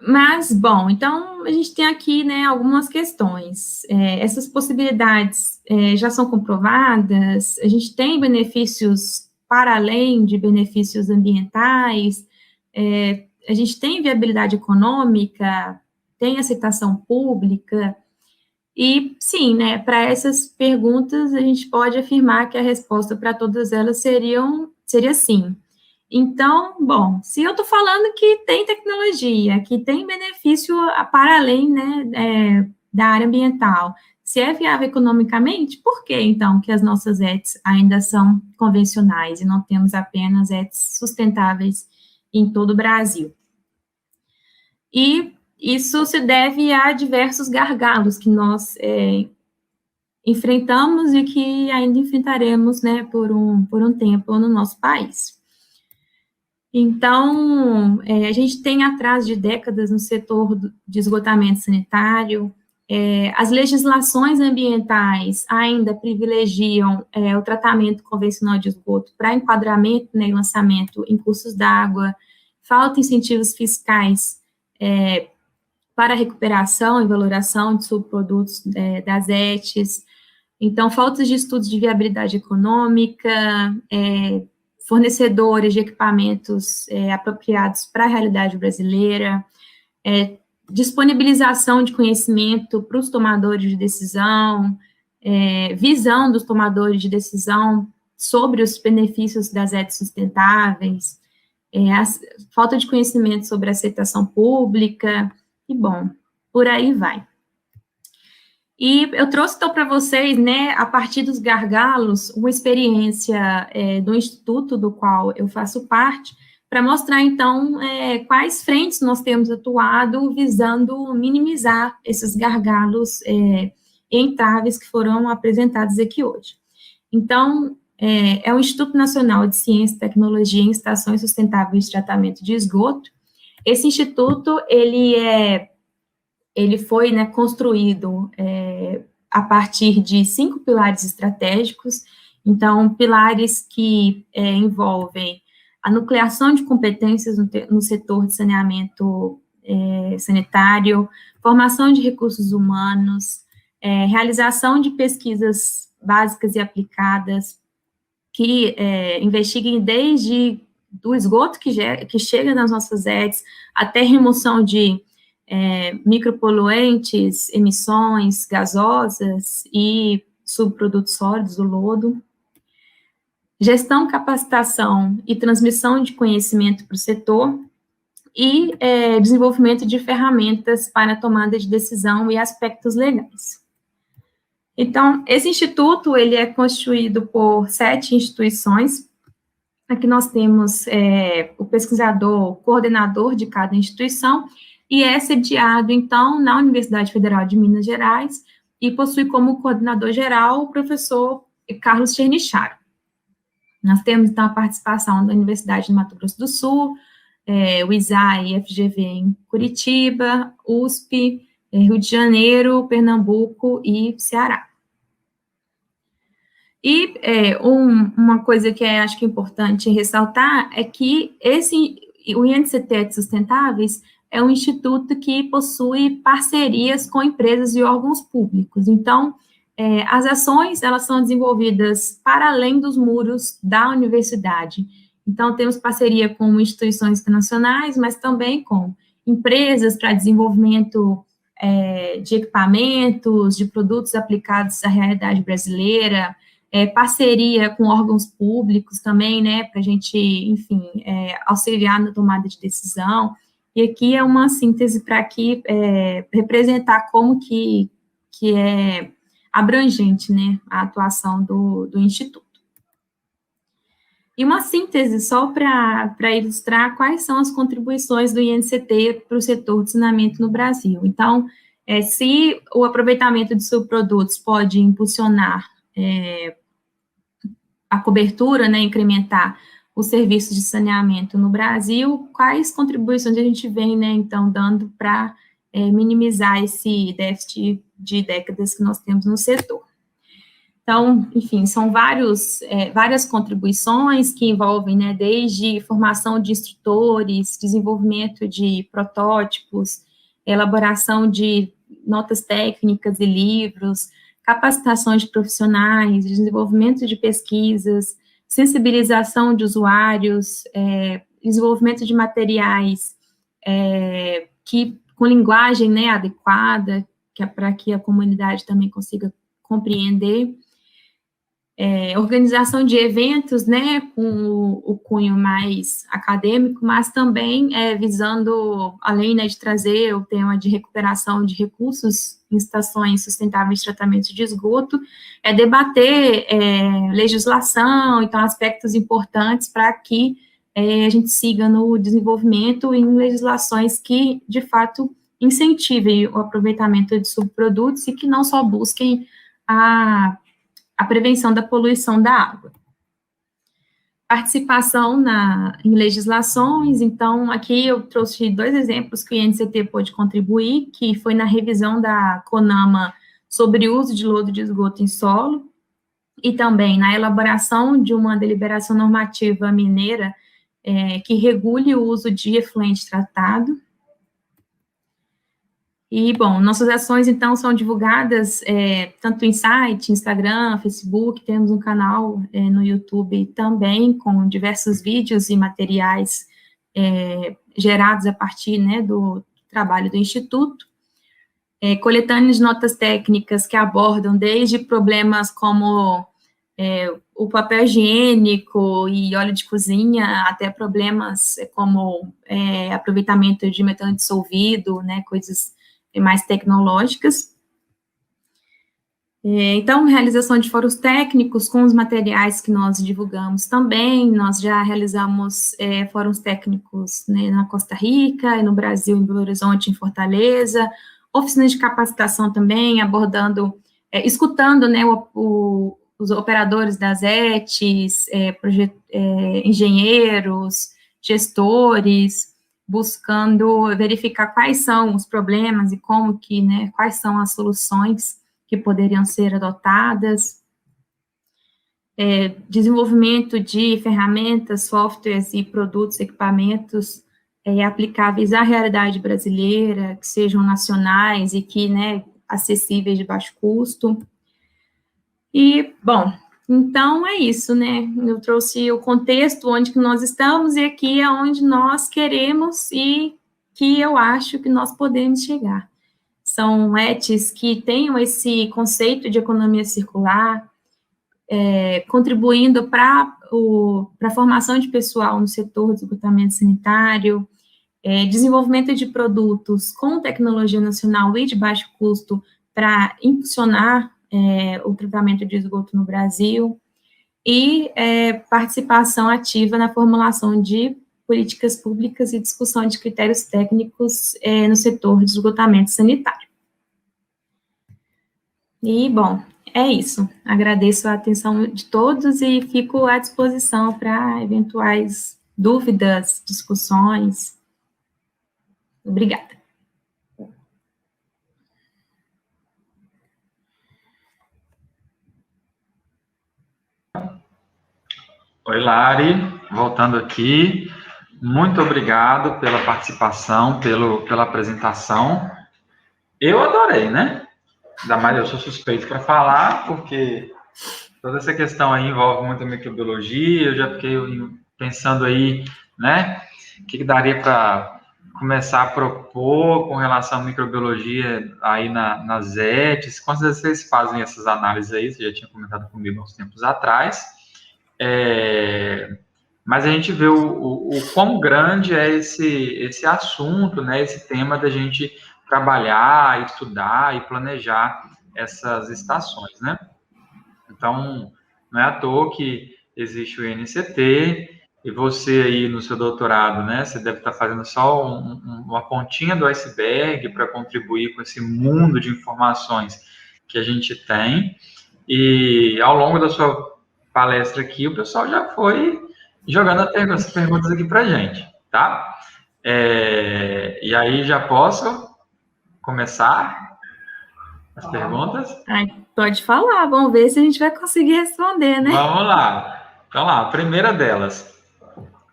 Mas, bom, então, a gente tem aqui, né, algumas questões. Essas possibilidades já são comprovadas, a gente tem benefícios para além de benefícios ambientais, a gente tem viabilidade econômica, tem aceitação pública, e, sim, né, para essas perguntas, a gente pode afirmar que a resposta para todas elas seria sim. Então, bom, se eu estou falando que tem tecnologia, que tem benefício para além, né, da área ambiental, se é viável economicamente, por que, então, que as nossas ETs ainda são convencionais e não temos apenas ETs sustentáveis em todo o Brasil? E isso se deve a diversos gargalos que nós enfrentamos e que ainda enfrentaremos, né, por um tempo no nosso país. Então, a gente tem atraso de décadas no setor de esgotamento sanitário, as legislações ambientais ainda privilegiam o tratamento convencional de esgoto para enquadramento, né, e lançamento em cursos d'água, falta incentivos fiscais para recuperação e valoração de subprodutos das ETs, então, falta de estudos de viabilidade econômica, fornecedores de equipamentos apropriados para a realidade brasileira, disponibilização de conhecimento para os tomadores de decisão, visão dos tomadores de decisão sobre os benefícios das ETs sustentáveis, falta de conhecimento sobre a aceitação pública, e bom, por aí vai. E eu trouxe, então, para vocês, né, a partir dos gargalos, uma experiência do instituto do qual eu faço parte, para mostrar, então, quais frentes nós temos atuado visando minimizar esses gargalos e entraves que foram apresentados aqui hoje. Então, é o Instituto Nacional de Ciência e Tecnologia em Estações Sustentáveis de Tratamento de Esgoto. Esse instituto, ele foi, né, construído a partir de 5 pilares estratégicos, então, pilares que envolvem a nucleação de competências no setor de saneamento sanitário, formação de recursos humanos, realização de pesquisas básicas e aplicadas, que investiguem desde do esgoto que chega nas nossas ETs, até remoção de micropoluentes, emissões gasosas e subprodutos sólidos do lodo, gestão, capacitação e transmissão de conhecimento para o setor, e desenvolvimento de ferramentas para a tomada de decisão e aspectos legais. Então, esse instituto, ele é constituído por 7 instituições. Aqui nós temos o pesquisador, coordenador de cada instituição, e é sediado, então, na Universidade Federal de Minas Gerais, e possui como coordenador geral o professor Carlos Chernicharo. Nós temos, então, a participação da Universidade de Mato Grosso do Sul, o ISAE e FGV em Curitiba, USP, Rio de Janeiro, Pernambuco e Ceará. E uma coisa que acho que é importante ressaltar é que o INCT Sustentáveis é um instituto que possui parcerias com empresas e órgãos públicos. Então, as ações, elas são desenvolvidas para além dos muros da universidade. Então, temos parceria com instituições internacionais, mas também com empresas para desenvolvimento de equipamentos, de produtos aplicados à realidade brasileira, parceria com órgãos públicos também, né, para a gente, enfim, auxiliar na tomada de decisão. E aqui é uma síntese para aqui representar como que é abrangente, né, a atuação do Instituto. E uma síntese só para ilustrar quais são as contribuições do INCT para o setor de saneamento no Brasil. Então, se o aproveitamento de subprodutos pode impulsionar a cobertura, né, incrementar os serviços de saneamento no Brasil, quais contribuições a gente vem, né, então, dando para minimizar esse déficit de décadas que nós temos no setor. Então, enfim, são várias contribuições que envolvem, né, desde formação de instrutores, desenvolvimento de protótipos, elaboração de notas técnicas e livros, capacitação de profissionais, desenvolvimento de pesquisas, sensibilização de usuários, desenvolvimento de materiais com linguagem, né, adequada, que é para que a comunidade também consiga compreender, organização de eventos, né, com o cunho mais acadêmico, mas também visando, além, né, de trazer o tema de recuperação de recursos em estações sustentáveis de tratamento de esgoto, debater legislação, então, aspectos importantes para que a gente siga no desenvolvimento em legislações que, de fato, incentivem o aproveitamento de subprodutos e que não só busquem a prevenção da poluição da água. Participação em legislações, então, aqui eu trouxe 2 exemplos que o INCT pôde contribuir, que foi na revisão da CONAMA sobre o uso de lodo de esgoto em solo, e também na elaboração de uma deliberação normativa mineira que regule o uso de efluente tratado. E, bom, nossas ações, então, são divulgadas tanto em site, Instagram, Facebook, temos um canal no YouTube também, com diversos vídeos e materiais gerados a partir, né, do trabalho do Instituto, coletâneas de notas técnicas que abordam desde problemas como o papel higiênico e óleo de cozinha, até problemas como aproveitamento de metano dissolvido, né, coisas mais tecnológicas. Então, realização de fóruns técnicos com os materiais que nós divulgamos também, nós já realizamos fóruns técnicos, né, na Costa Rica, no Brasil, em Belo Horizonte, em Fortaleza, oficinas de capacitação também, abordando, escutando, né, os operadores das ETs, engenheiros, gestores, buscando verificar quais são os problemas e como que, né, quais são as soluções que poderiam ser adotadas, desenvolvimento de ferramentas, softwares e produtos, equipamentos aplicáveis à realidade brasileira, que sejam nacionais e que, né, acessíveis de baixo custo. E, bom, então é isso, né, eu trouxe o contexto onde que nós estamos e aqui é onde nós queremos e que eu acho que nós podemos chegar. São ETs que tenham esse conceito de economia circular, contribuindo para a formação de pessoal no setor de esgotamento sanitário, desenvolvimento de produtos com tecnologia nacional e de baixo custo para impulsionar o tratamento de esgoto no Brasil, e participação ativa na formulação de políticas públicas e discussão de critérios técnicos no setor de esgotamento sanitário. E, bom, é isso. Agradeço a atenção de todos e fico à disposição para eventuais dúvidas, discussões. Obrigada. Oi, Lari, voltando aqui, muito obrigado pela participação, pela apresentação. Eu adorei, né? Ainda mais eu sou suspeito para falar, porque toda essa questão aí envolve muita microbiologia, eu já fiquei pensando aí, né, o que daria para começar a propor com relação à microbiologia aí nas ETs, quando vocês fazem essas análises aí, você já tinha comentado comigo há uns tempos atrás, mas a gente vê o quão grande é esse assunto, né, esse tema da gente trabalhar, estudar e planejar essas estações, né? Então, não é à toa que existe o INCT, e você aí no seu doutorado, né, você deve estar fazendo só uma pontinha do iceberg para contribuir com esse mundo de informações que a gente tem, e ao longo da sua palestra aqui, o pessoal já foi jogando as perguntas aqui para a gente, tá? E aí já posso começar as perguntas? Ai, pode falar, vamos ver se a gente vai conseguir responder, né? Vamos lá. Então lá, a primeira delas.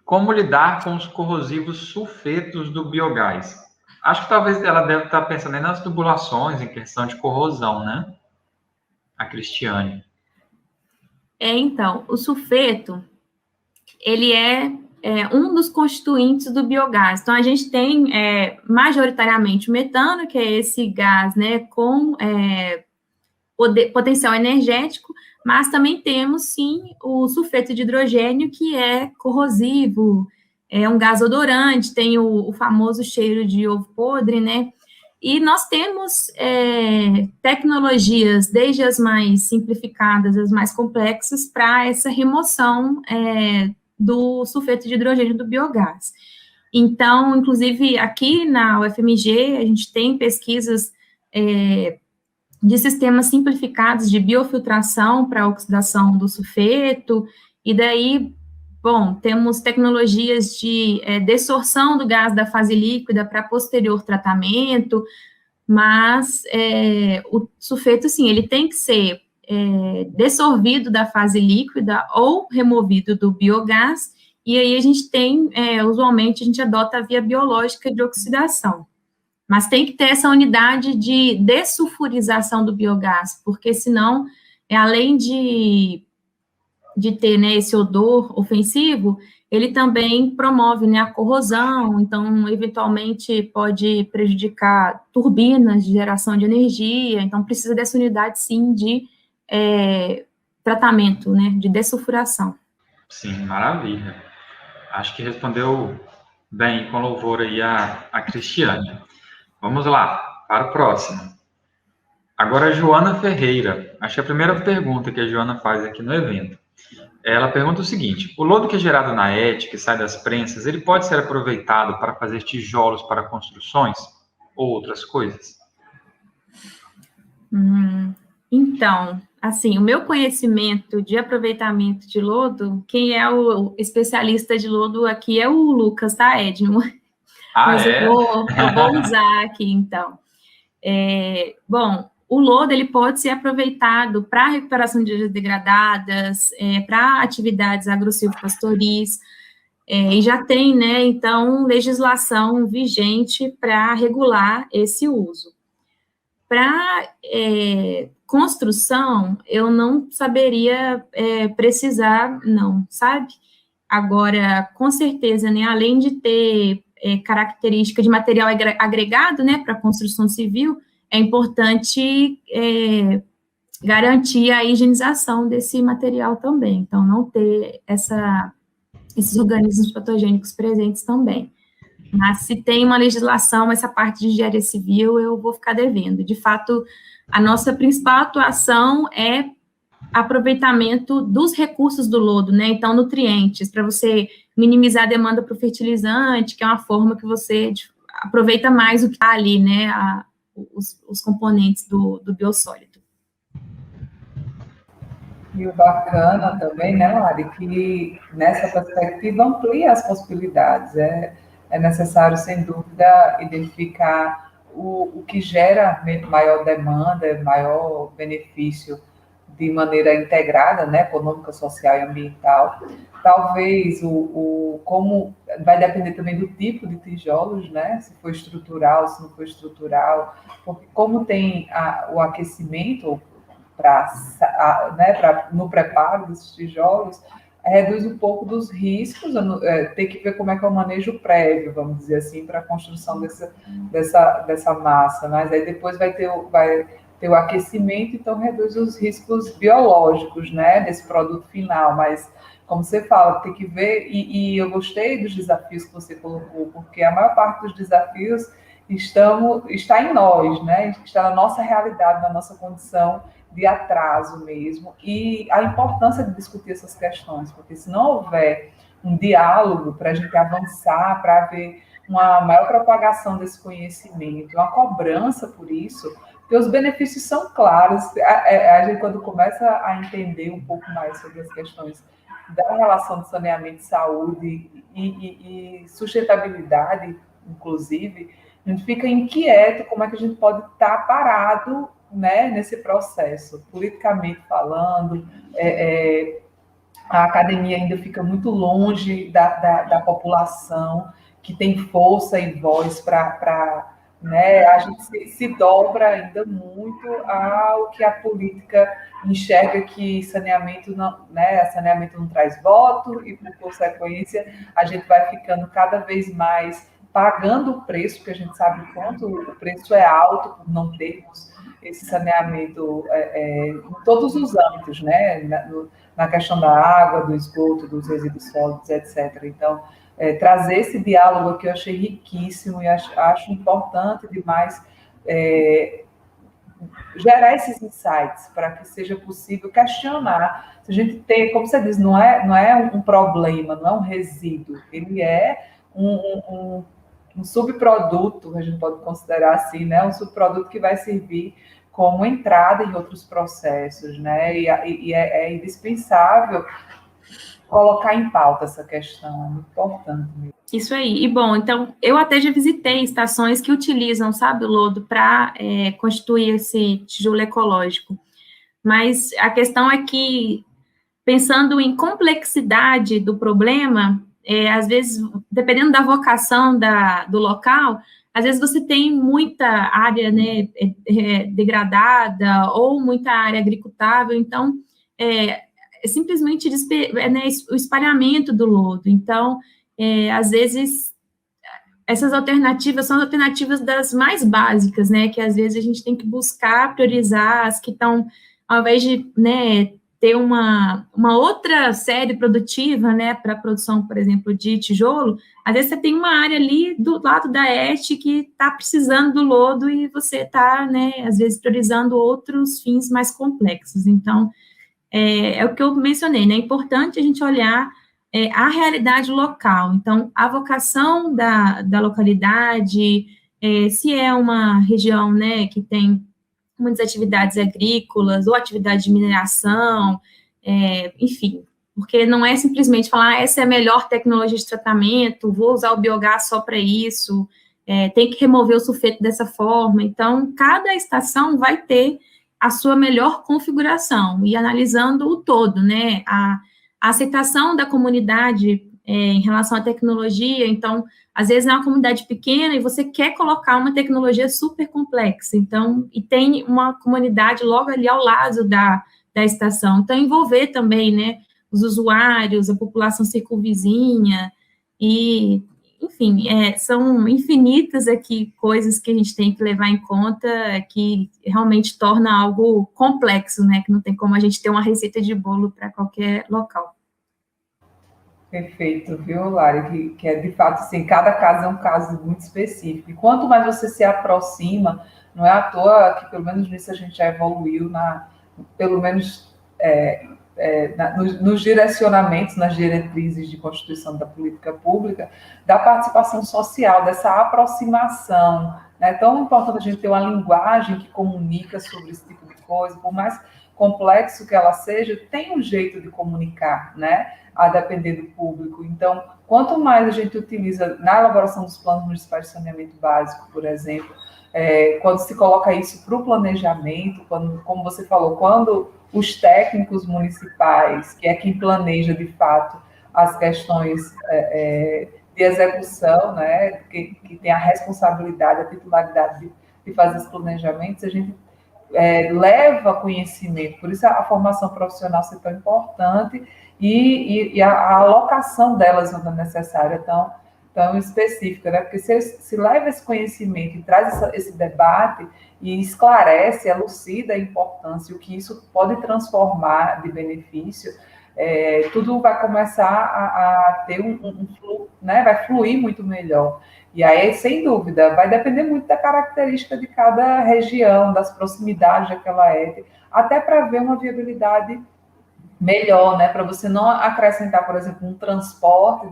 Como lidar com os corrosivos sulfetos do biogás? Acho que talvez ela deve estar pensando aí nas tubulações em questão de corrosão, né? A Cristiane. Então, o sulfeto, ele é um dos constituintes do biogás. Então, a gente tem majoritariamente o metano, que é esse gás, né, com potencial energético, mas também temos, sim, o sulfeto de hidrogênio, que é corrosivo, é um gás odorante, tem o famoso cheiro de ovo podre, né? E nós temos tecnologias, desde as mais simplificadas, as mais complexas, para essa remoção do sulfeto de hidrogênio do biogás. Então, inclusive, aqui na UFMG, a gente tem pesquisas de sistemas simplificados de biofiltração para oxidação do sulfeto, e daí, bom, temos tecnologias de dessorção do gás da fase líquida para posterior tratamento, mas o sulfeto, sim, ele tem que ser dessolvido da fase líquida ou removido do biogás, e aí a gente tem, usualmente, a gente adota a via biológica de oxidação. Mas tem que ter essa unidade de dessulfurização do biogás, porque senão, além de ter, né, esse odor ofensivo, ele também promove, né, a corrosão, então, eventualmente, pode prejudicar turbinas de geração de energia, então, precisa dessa unidade, sim, de tratamento, né, de dessulfuração. Sim, maravilha. Acho que respondeu bem, com louvor aí a Cristiane. Vamos lá, para o próximo. Agora, a Joana Ferreira. Acho que a primeira pergunta que a Joana faz aqui no evento. Ela pergunta o seguinte: o lodo que é gerado na ET, que sai das prensas, ele pode ser aproveitado para fazer tijolos para construções ou outras coisas? Então, assim, o meu conhecimento de aproveitamento de lodo, quem é o especialista de lodo aqui é o Lucas, tá, Edmo? Mas eu vou usar aqui, então. Bom, o lodo, ele pode ser aproveitado para recuperação de áreas degradadas, para atividades agro-silvopastoris, e já tem, né, então, legislação vigente para regular esse uso. Para construção, eu não saberia precisar, não, sabe? Agora, com certeza, né, além de ter característica de material agregado, né, para construção civil, é importante garantir a higienização desse material também, então não ter esses organismos patogênicos presentes também. Mas se tem uma legislação, essa parte de engenharia civil, eu vou ficar devendo. De fato, a nossa principal atuação é aproveitamento dos recursos do lodo, né? Então, nutrientes, para você minimizar a demanda para o fertilizante, que é uma forma que você aproveita mais o que está ali, né? Os componentes do biossólido. E o bacana também, né, Lari, que nessa perspectiva amplia as possibilidades. É necessário, sem dúvida, identificar o que gera maior demanda, maior benefício de maneira integrada, né, econômica, social e ambiental. Talvez como vai depender também do tipo de tijolos, né, se for estrutural, se não for estrutural, porque como tem o aquecimento no preparo desses tijolos, reduz um pouco dos riscos, tem que ver como é que é o manejo prévio, vamos dizer assim, para a construção dessa massa, mas aí depois vai ter o aquecimento, então reduz os riscos biológicos, né, desse produto final, mas como você fala, tem que ver, e eu gostei dos desafios que você colocou, porque a maior parte dos desafios está em nós, né? Está na nossa realidade, na nossa condição de atraso mesmo, e a importância de discutir essas questões, porque se não houver um diálogo para a gente avançar, para haver uma maior propagação desse conhecimento, uma cobrança por isso, porque os benefícios são claros. A gente, quando começa a entender um pouco mais sobre as questões da relação de saneamento, saúde e sustentabilidade, inclusive, a gente fica inquieto como é que a gente pode estar parado, né, nesse processo, politicamente falando. A academia ainda fica muito longe da população, que tem força e voz para, né, a gente se dobra ainda muito ao que a política enxerga que saneamento não traz voto, e, por consequência, a gente vai ficando cada vez mais pagando o preço, porque a gente sabe o quanto o preço é alto por não termos esse saneamento em todos os âmbitos, né? Na questão da água, do esgoto, dos resíduos sólidos, etc. Então, trazer esse diálogo aqui eu achei riquíssimo e acho importante demais gerar esses insights para que seja possível questionar. Se a gente tem, como você diz, não é um problema, não é um resíduo, ele é um subproduto, a gente pode considerar assim, né? Um subproduto que vai servir como entrada em outros processos, né? E é indispensável colocar em pauta essa questão, é muito importante mesmo. Isso aí. E, bom, então, eu até já visitei estações que utilizam, sabe, o lodo para constituir esse tijolo ecológico. Mas a questão é que, pensando em complexidade do problema, às vezes, dependendo da vocação do local, às vezes você tem muita área, né, degradada ou muita área agricultável, então, simplesmente o espalhamento do lodo. Então, às vezes, essas alternativas são alternativas das mais básicas, né, que às vezes a gente tem que buscar priorizar as que estão, ao invés de, né, ter uma outra série produtiva, né, para a produção, por exemplo, de tijolo, às vezes você tem uma área ali do lado da este que está precisando do lodo e você está, né, às vezes priorizando outros fins mais complexos. Então, é o que eu mencionei, né, é importante a gente olhar a realidade local. Então, a vocação da localidade, se é uma região, né, que tem muitas atividades agrícolas ou atividade de mineração, enfim, porque não é simplesmente falar, essa é a melhor tecnologia de tratamento, vou usar o biogás só para isso, tem que remover o sulfeto dessa forma. Então, cada estação vai ter a sua melhor configuração, e analisando o todo, né, a aceitação da comunidade em relação à tecnologia. Então, às vezes é uma comunidade pequena e você quer colocar uma tecnologia super complexa, então, e tem uma comunidade logo ali ao lado da estação. Então, envolver também, né, os usuários, a população circunvizinha, e, enfim, são infinitas aqui coisas que a gente tem que levar em conta, que realmente torna algo complexo, né, que não tem como a gente ter uma receita de bolo para qualquer local. Perfeito, viu, Lari? Que é de fato assim, cada caso é um caso muito específico. E quanto mais você se aproxima, não é à toa que pelo menos nisso a gente já evoluiu pelo menos nos direcionamentos, nas diretrizes de constituição da política pública, da participação social, dessa aproximação. É tão importante a gente ter uma linguagem que comunica sobre esse tipo de coisa, por mais complexo que ela seja, tem um jeito de comunicar, né? A depender do público. Então, quanto mais a gente utiliza na elaboração dos planos municipais de saneamento básico, por exemplo, quando se coloca isso para o planejamento, como você falou, quando os técnicos municipais, que é quem planeja de fato as questões de execução, né, que tem a responsabilidade, a titularidade de fazer os planejamentos, a gente leva conhecimento. Por isso a formação profissional ser tão importante e a alocação delas quando é necessária tão específica, né? Porque se leva esse conhecimento e traz esse debate e esclarece, elucida a importância, o que isso pode transformar de benefício, tudo vai começar a ter um fluxo, né? Vai fluir muito melhor. E aí, sem dúvida, vai depender muito da característica de cada região, das proximidades daquela ET, até para ver uma viabilidade melhor, né? Para você não acrescentar, por exemplo, um transporte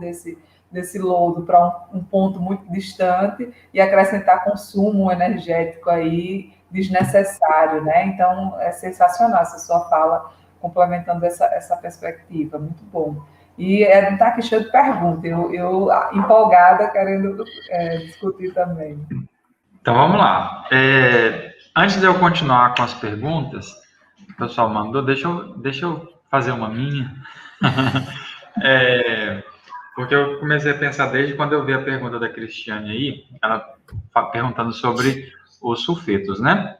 desse lodo para um ponto muito distante e acrescentar consumo energético aí desnecessário, né? Então, é sensacional essa sua fala, complementando essa perspectiva, muito bom. E está aqui cheio de perguntas, eu empolgada, querendo discutir também. Então, vamos lá. Antes de eu continuar com as perguntas, o pessoal mandou, deixa eu fazer uma minha. Porque eu comecei a pensar desde quando eu vi a pergunta da Cristiane aí, ela perguntando sobre os sulfetos, né?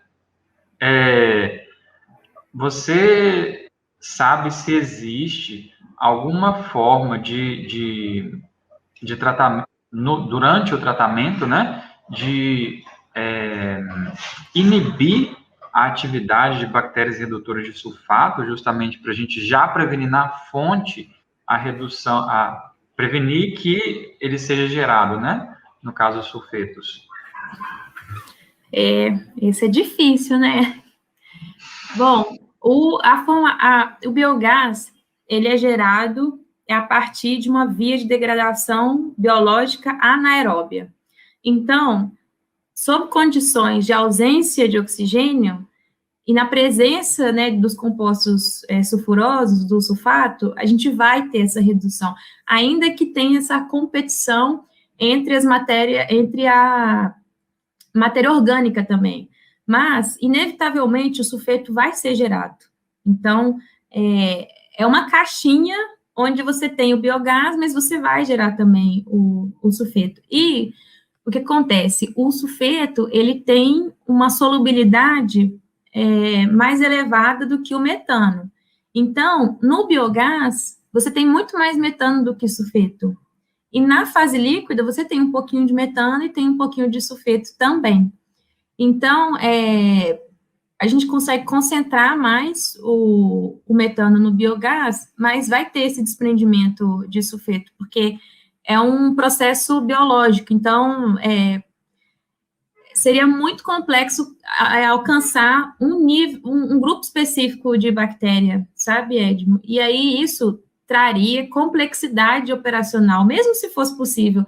Você sabe se existe alguma forma de tratamento, durante o tratamento, né? De inibir a atividade de bactérias redutoras de sulfato, justamente para a gente já prevenir na fonte a redução, prevenir que ele seja gerado, né? No caso, os sulfetos. Isso é difícil, né? Bom, o biogás, ele é gerado a partir de uma via de degradação biológica anaeróbia. Então, sob condições de ausência de oxigênio, e na presença, né, dos compostos sulfurosos, do sulfato, a gente vai ter essa redução, ainda que tenha essa competição entre a matéria orgânica também. Mas, inevitavelmente, o sulfeto vai ser gerado. Então, é uma caixinha onde você tem o biogás, mas você vai gerar também o sulfeto. E o que acontece? O sulfeto, ele tem uma solubilidade mais elevada do que o metano. Então, no biogás, você tem muito mais metano do que sulfeto. E na fase líquida, você tem um pouquinho de metano e tem um pouquinho de sulfeto também. Então, a gente consegue concentrar mais o metano no biogás, mas vai ter esse desprendimento de sulfeto, porque é um processo biológico. Então, seria muito complexo alcançar um grupo específico de bactéria, sabe, Edmo? E aí isso traria complexidade operacional, mesmo se fosse possível,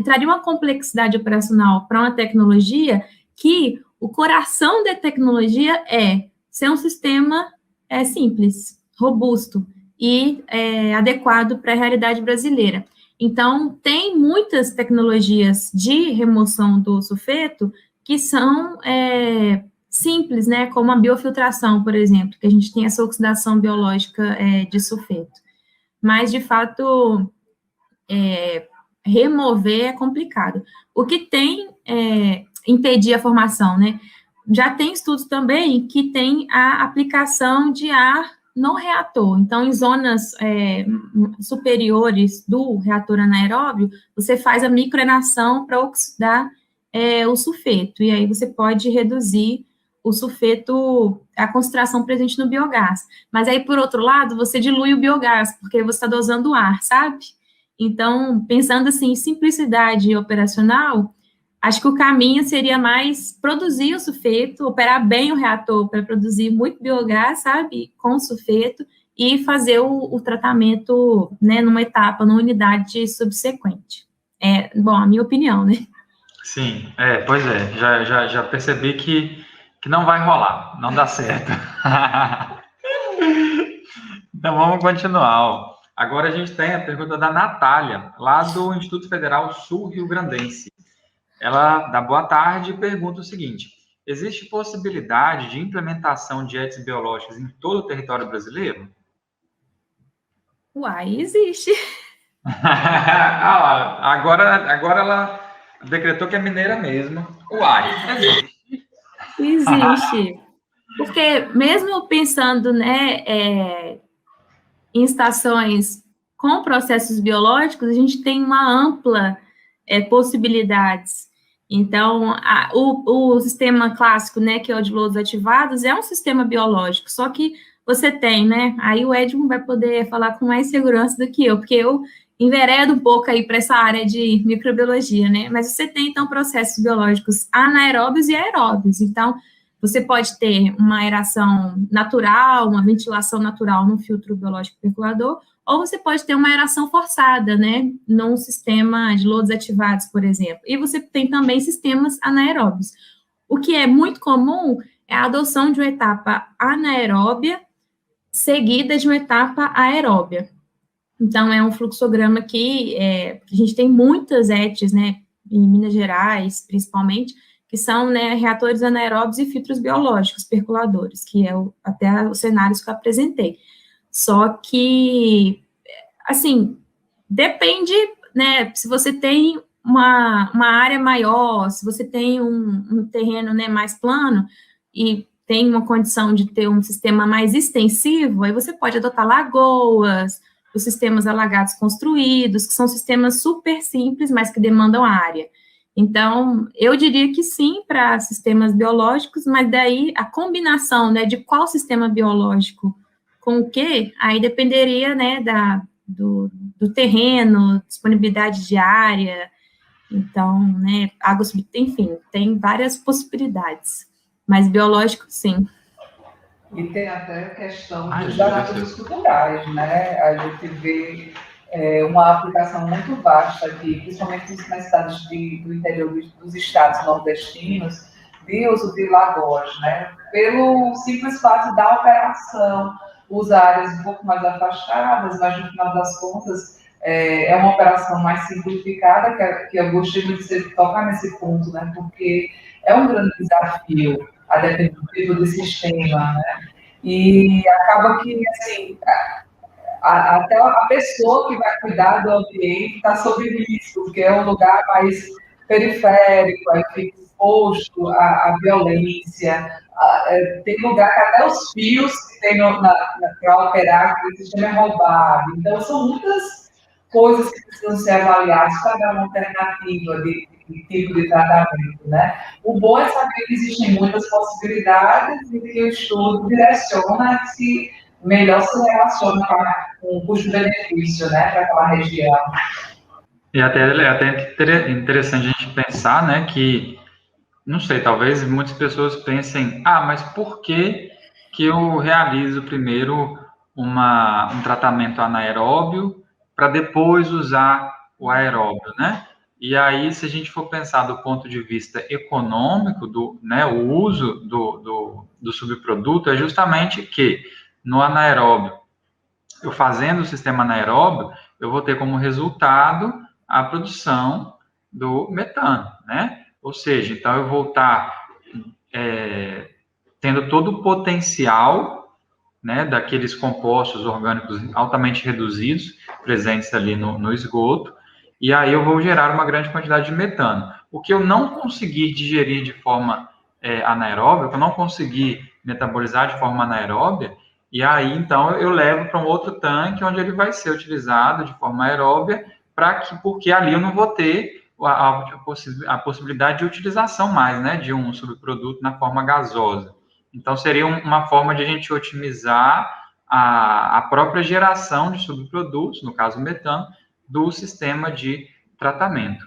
traria uma complexidade operacional para uma tecnologia que o coração da tecnologia é ser um sistema simples, robusto e adequado para a realidade brasileira. Então, tem muitas tecnologias de remoção do sulfeto que são simples, né, como a biofiltração, por exemplo, que a gente tem essa oxidação biológica de sulfeto. Mas, de fato, remover é complicado. O que tem impedir a formação, né? Já tem estudos também que tem a aplicação de ar no reator. Então, em zonas superiores do reator anaeróbio, você faz a microenação para oxidar o sulfeto, e aí você pode reduzir o sulfeto, a concentração presente no biogás. Mas aí, por outro lado, você dilui o biogás, porque você está dosando o ar, sabe? Então, pensando assim, em simplicidade operacional, acho que o caminho seria mais produzir o sulfeto, operar bem o reator para produzir muito biogás, sabe, com o sulfeto, e fazer o tratamento, né, numa unidade subsequente. Bom, a minha opinião, né? Sim, pois é, já percebi que não vai rolar, não dá certo. Então, vamos continuar. Agora a gente tem a pergunta da Natália, lá do Instituto Federal Sul-Rio Grandense. Ela dá boa tarde e pergunta o seguinte: existe possibilidade de implementação de étis biológicas em todo o território brasileiro? Uai, existe. Agora ela decretou que é mineira mesmo. Uai, existe. Porque mesmo pensando, né, em estações com processos biológicos, a gente tem uma ampla possibilidades. Então, o sistema clássico, né, que é o de lodos ativados, é um sistema biológico, só que você tem, né? Aí o Edmo vai poder falar com mais segurança do que eu, porque eu enveredo um pouco aí para essa área de microbiologia, né? Mas você tem, então, processos biológicos anaeróbios e aeróbios. Então, você pode ter uma aeração natural, uma ventilação natural num filtro biológico percolador, ou você pode ter uma aeração forçada, né? Num sistema de lodos ativados, por exemplo. E você tem também sistemas anaeróbios. O que é muito comum é a adoção de uma etapa anaeróbia seguida de uma etapa aeróbia. Então, é um fluxograma que a gente tem muitas ETs, né, em Minas Gerais, principalmente, que são, né, reatores anaeróbios e filtros biológicos percoladores, que é até os cenários que eu apresentei. Só que, assim, depende, né, se você tem uma área maior, se você tem um terreno, né, mais plano, e tem uma condição de ter um sistema mais extensivo, aí você pode adotar lagoas, os sistemas alagados construídos, que são sistemas super simples, mas que demandam área. Então, eu diria que sim para sistemas biológicos, mas daí a combinação, né, de qual sistema biológico com o quê, aí dependeria, né, do terreno, disponibilidade de área, então, né, água, enfim, tem várias possibilidades, mas biológico, sim. E tem até a questão dos hábitos estruturais, né? A gente vê uma aplicação muito vasta aqui, principalmente nas cidades do interior dos estados nordestinos, de uso de lagoas, né? Pelo simples fato da operação, usar áreas um pouco mais afastadas, mas no final das contas é uma operação mais simplificada, que eu gostei muito de tocar nesse ponto, né? Porque é um grande desafio a depender do tipo de sistema, né? E acaba que, assim, até a pessoa que vai cuidar do ambiente está sob risco, porque é um lugar mais periférico, aí fica exposto à violência. Tem lugar que até os fios que tem para operar, que o sistema é roubado. Então, são muitas coisas que precisam ser avaliadas para dar uma alternativa de tipo de tratamento, né? O bom é saber que existem muitas possibilidades e que o estudo direciona se melhor se relaciona com o custo-benefício, né, para aquela região. E até interessante a gente pensar, né, que, não sei, talvez muitas pessoas pensem, mas por que eu realizo primeiro um tratamento anaeróbio para depois usar o aeróbio, né? E aí, se a gente for pensar do ponto de vista econômico, o uso do subproduto é justamente que no anaeróbio, eu fazendo o sistema anaeróbio, eu vou ter como resultado a produção do metano, né? Ou seja, então eu vou estar tendo todo o potencial, né, daqueles compostos orgânicos altamente reduzidos presentes ali no esgoto, e aí eu vou gerar uma grande quantidade de metano. O que eu não conseguir digerir de forma anaeróbia, o que eu não conseguir metabolizar de forma anaeróbia, e aí então eu levo para um outro tanque onde ele vai ser utilizado de forma aeróbia, porque ali eu não vou ter a possibilidade de utilização mais, né, de um subproduto na forma gasosa. Então seria uma forma de a gente otimizar a própria geração de subprodutos, no caso o metano, do sistema de tratamento.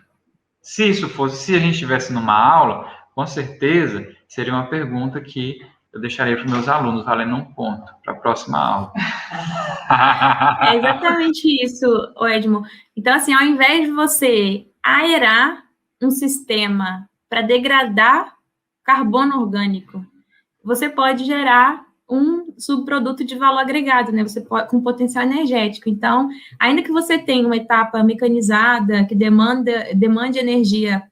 Se a gente estivesse numa aula, com certeza seria uma pergunta que eu deixaria para os meus alunos valendo um ponto para a próxima aula. É exatamente isso, Edmo. Então, assim, ao invés de você aerar um sistema para degradar carbono orgânico, você pode gerar um subproduto de valor agregado, né? Você pode, com potencial energético. Então, ainda que você tenha uma etapa mecanizada que demande energia,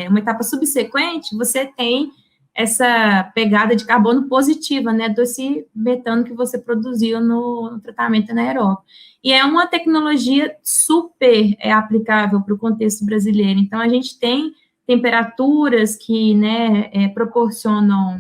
uma etapa subsequente, você tem essa pegada de carbono positiva, né, desse metano que você produziu no tratamento anaeróbio. E é uma tecnologia super aplicável para o contexto brasileiro. Então, a gente tem temperaturas que, né, proporcionam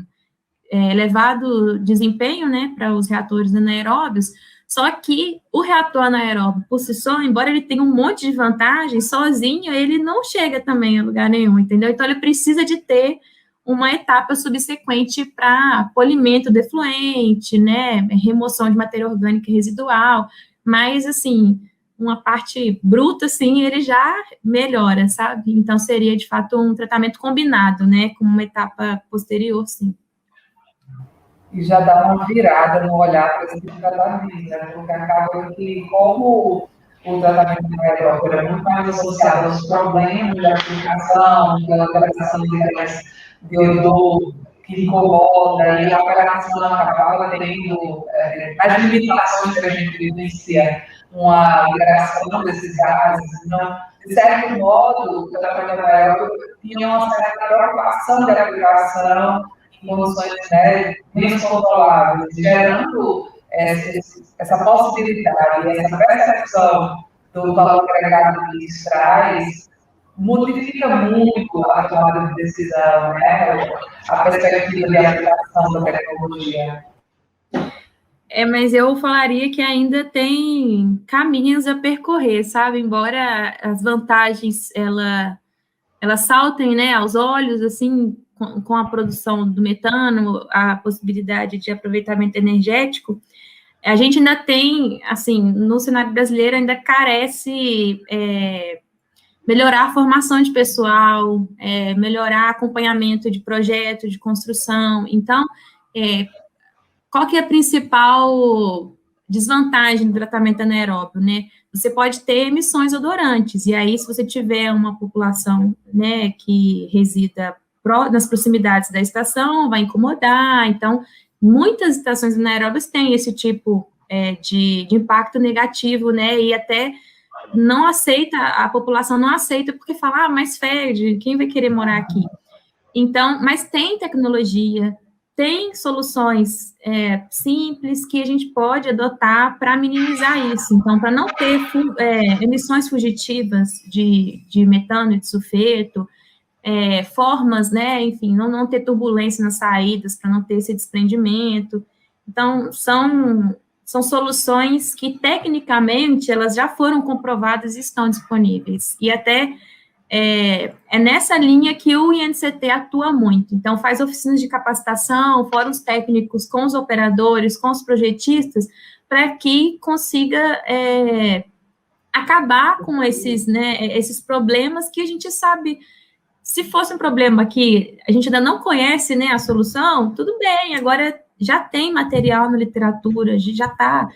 elevado desempenho, né, para os reatores anaeróbios, só que o reator anaeróbio, por si só, embora ele tenha um monte de vantagens, sozinho ele não chega também a lugar nenhum, entendeu? Então, ele precisa de ter uma etapa subsequente para polimento do efluente, né, remoção de matéria orgânica residual, mas, assim, uma parte bruta, assim, ele já melhora, sabe? Então, seria, de fato, um tratamento combinado, né, com uma etapa posterior, sim. E já dá uma virada no olhar para esse tratamento, né? Porque acaba que, como o tratamento anaeróbico era muito mais associado aos problemas de aplicação, de alteração de gás de odor que incomoda, e a operação acabava tendo as limitações que a gente vivencia, uma liberação desses gases. Então, de certo modo, o tratamento anaeróbico tinha uma certa preocupação de aplicação em condições, né, menos controláveis, gerando essa possibilidade, essa percepção do valor agregado que isso traz, modifica muito a tomada de decisão, né? A perspectiva de aplicação da tecnologia. Mas eu falaria que ainda tem caminhos a percorrer, sabe? Embora as vantagens, elas saltem, né, aos olhos, assim, com a produção do metano, a possibilidade de aproveitamento energético, a gente ainda tem, assim, no cenário brasileiro, ainda carece melhorar a formação de pessoal, melhorar acompanhamento de projeto, de construção. Então, qual que é a principal desvantagem do tratamento anaeróbio, né? Você pode ter emissões odorantes, e aí, se você tiver uma população, né, que resida nas proximidades da estação, vai incomodar. Então, muitas estações anaeróbias têm esse tipo de impacto negativo, né, e até não aceita, a população não aceita, porque fala, mas fede, quem vai querer morar aqui? Então, mas tem tecnologia, tem soluções simples que a gente pode adotar para minimizar isso. Então, para não ter emissões fugitivas de metano e de sulfeto, formas, né, enfim, não ter turbulência nas saídas, para não ter esse desprendimento. Então, são soluções que, tecnicamente, elas já foram comprovadas e estão disponíveis. E até é nessa linha que o INCT atua muito. Então, faz oficinas de capacitação, fóruns técnicos com os operadores, com os projetistas, para que consiga acabar com esses problemas que a gente sabe. Se fosse um problema que a gente ainda não conhece, né, a solução, tudo bem, agora já tem material na literatura, já está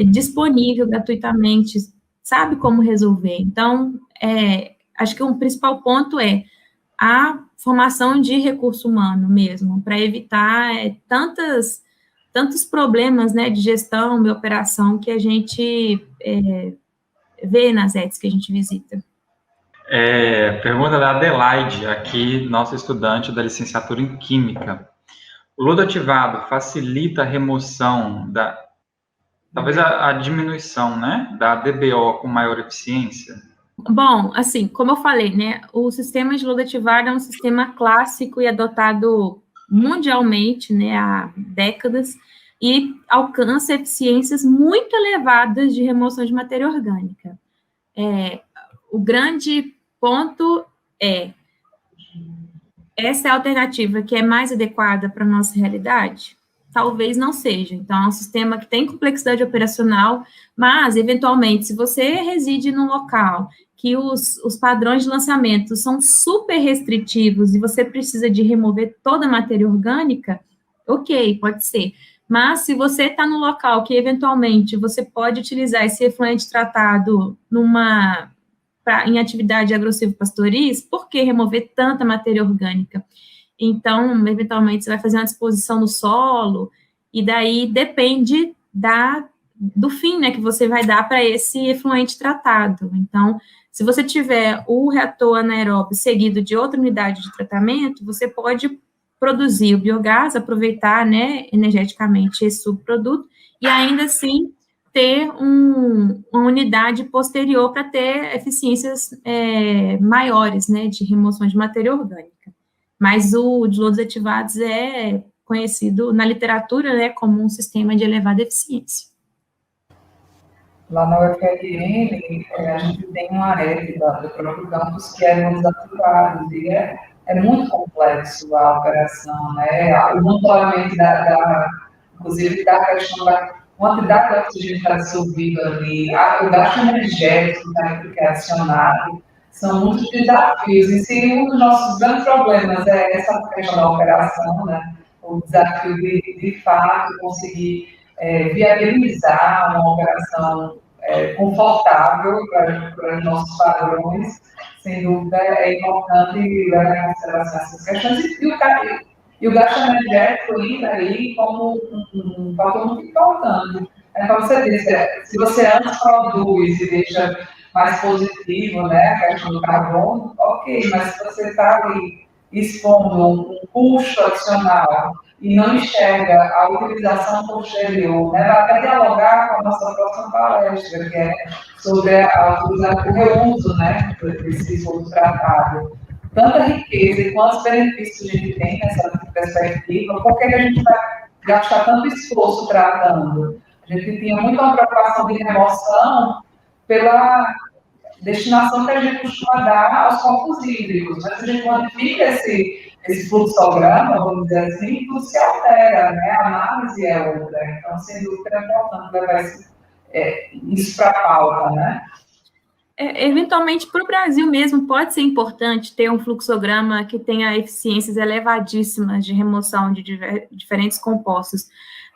disponível gratuitamente, sabe como resolver. Então, acho que um principal ponto é a formação de recurso humano mesmo, para evitar tantos problemas, né, de gestão e operação que a gente vê nas ETs que a gente visita. Pergunta da Adelaide, aqui, nossa estudante da licenciatura em Química. O lodo ativado facilita a remoção talvez a diminuição, né, da DBO com maior eficiência? Bom, assim, como eu falei, né, o sistema de lodo ativado é um sistema clássico e adotado mundialmente, né, há décadas, e alcança eficiências muito elevadas de remoção de matéria orgânica. O grande ponto essa é a alternativa que é mais adequada para a nossa realidade? Talvez não seja. Então, é um sistema que tem complexidade operacional, mas, eventualmente, se você reside num local que os padrões de lançamento são super restritivos e você precisa de remover toda a matéria orgânica, ok, pode ser. Mas, se você está num local que, eventualmente, você pode utilizar esse efluente tratado em atividade agressivo-pastoris, por que remover tanta matéria orgânica? Então, eventualmente, você vai fazer uma disposição no solo, e daí depende do fim, né, que você vai dar para esse efluente tratado. Então, se você tiver o reator anaeróbio seguido de outra unidade de tratamento, você pode produzir o biogás, aproveitar, né, energeticamente esse subproduto, e ainda assim ter uma unidade posterior para ter eficiências maiores, né, de remoção de matéria orgânica. Mas o de lodos ativados é conhecido na literatura, né, como um sistema de elevada eficiência. Lá na UFRN, a gente tem uma área do próprio campus que é lodos ativados, e é muito complexo a operação, né? O monitoramento inclusive, da questão da quantidade de oxigênio que está dissolvido ali, o gasto energético que é acionado, são muitos desafios. E se um dos nossos grandes problemas é essa questão da operação, né? O desafio de fato, conseguir viabilizar uma operação confortável para os nossos padrões, sem dúvida, é importante levar em consideração essas questões. E o gasto energético aí como um fator muito importante. Como você disse, se você antes produz e deixa mais positivo, né, a questão do carbono, ok, mas se você está ali expondo um custo adicional e não enxerga a utilização posterior, né, vai até dialogar com a nossa próxima palestra, que é sobre o reuso, né, desse esgoto tratado. Tanta riqueza e quantos benefícios a gente tem nessa perspectiva, por que a gente vai gastar tanto esforço tratando? A gente tinha muito uma preocupação de remoção pela destinação que a gente costuma dar aos corpos hídricos, mas se a gente modifica esse fluxograma, vamos dizer assim, tudo se altera, né? A análise é outra. Então, sem dúvida, é importante levar isso para a pauta, né? Eventualmente, para o Brasil mesmo, pode ser importante ter um fluxograma que tenha eficiências elevadíssimas de remoção de diferentes compostos,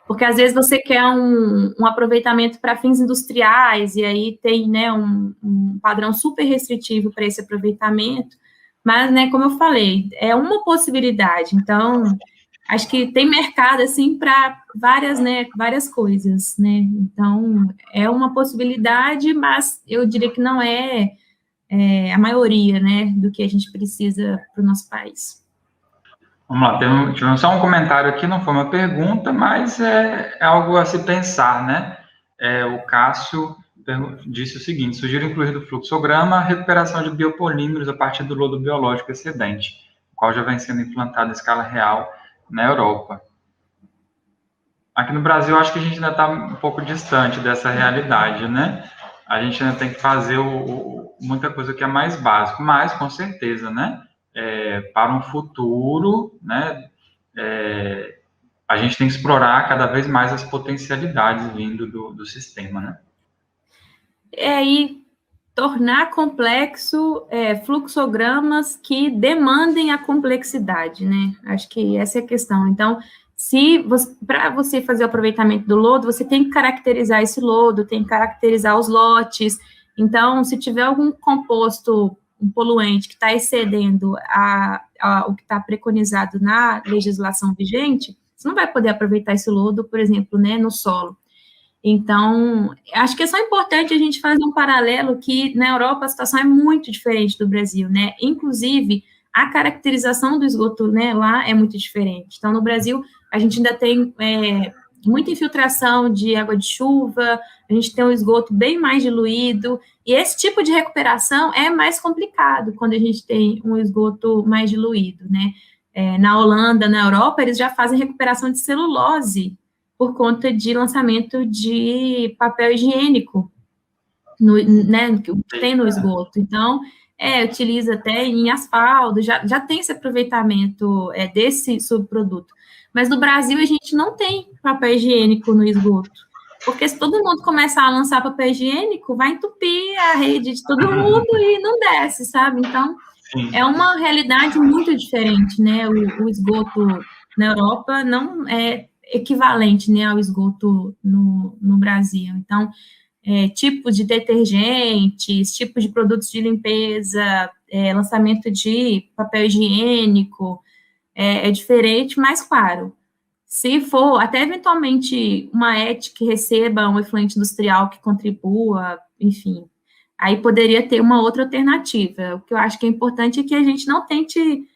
porque às vezes você quer um aproveitamento para fins industriais, e aí tem, né, um padrão super restritivo para esse aproveitamento, mas, né, como eu falei, é uma possibilidade. Então, acho que tem mercado, assim, para várias coisas, né? Então, é uma possibilidade, mas eu diria que não é a maioria, né, do que a gente precisa para o nosso país. Vamos lá, tivemos só um comentário aqui, não foi uma pergunta, mas é algo a se pensar, né? O Cássio disse o seguinte: sugiro incluir no fluxograma a recuperação de biopolímeros a partir do lodo biológico excedente, o qual já vem sendo implantado em escala real na Europa. Aqui no Brasil, acho que a gente ainda está um pouco distante dessa realidade, né? A gente ainda tem que fazer muita coisa que é mais básico, mas, com certeza, né? Para um futuro, né? A gente tem que explorar cada vez mais as potencialidades vindo do sistema, né? E tornar complexo fluxogramas que demandem a complexidade, né? Acho que essa é a questão. Então, para você fazer o aproveitamento do lodo, você tem que caracterizar esse lodo, tem que caracterizar os lotes. Então, se tiver algum composto, um poluente que está excedendo o que está preconizado na legislação vigente, você não vai poder aproveitar esse lodo, por exemplo, né, no solo. Então, acho que é só importante a gente fazer um paralelo que na Europa a situação é muito diferente do Brasil, né? Inclusive, a caracterização do esgoto, né, lá é muito diferente. Então, no Brasil, a gente ainda tem muita infiltração de água de chuva, a gente tem um esgoto bem mais diluído, e esse tipo de recuperação é mais complicado quando a gente tem um esgoto mais diluído, né? Na Holanda, na Europa, eles já fazem recuperação de celulose por conta de lançamento de papel higiênico, né, que tem no esgoto. Então, utiliza até em asfalto, já tem esse aproveitamento desse subproduto. Mas no Brasil, a gente não tem papel higiênico no esgoto, porque se todo mundo começar a lançar papel higiênico, vai entupir a rede de todo mundo e não desce, sabe? Então, é uma realidade muito diferente, né? O esgoto na Europa não é equivalente, né, ao esgoto no Brasil. Então, tipos de detergentes, tipos de produtos de limpeza, lançamento de papel higiênico, é diferente, mas claro, se for até eventualmente uma ET que receba um efluente industrial que contribua, enfim, aí poderia ter uma outra alternativa. O que eu acho que é importante é que a gente não tente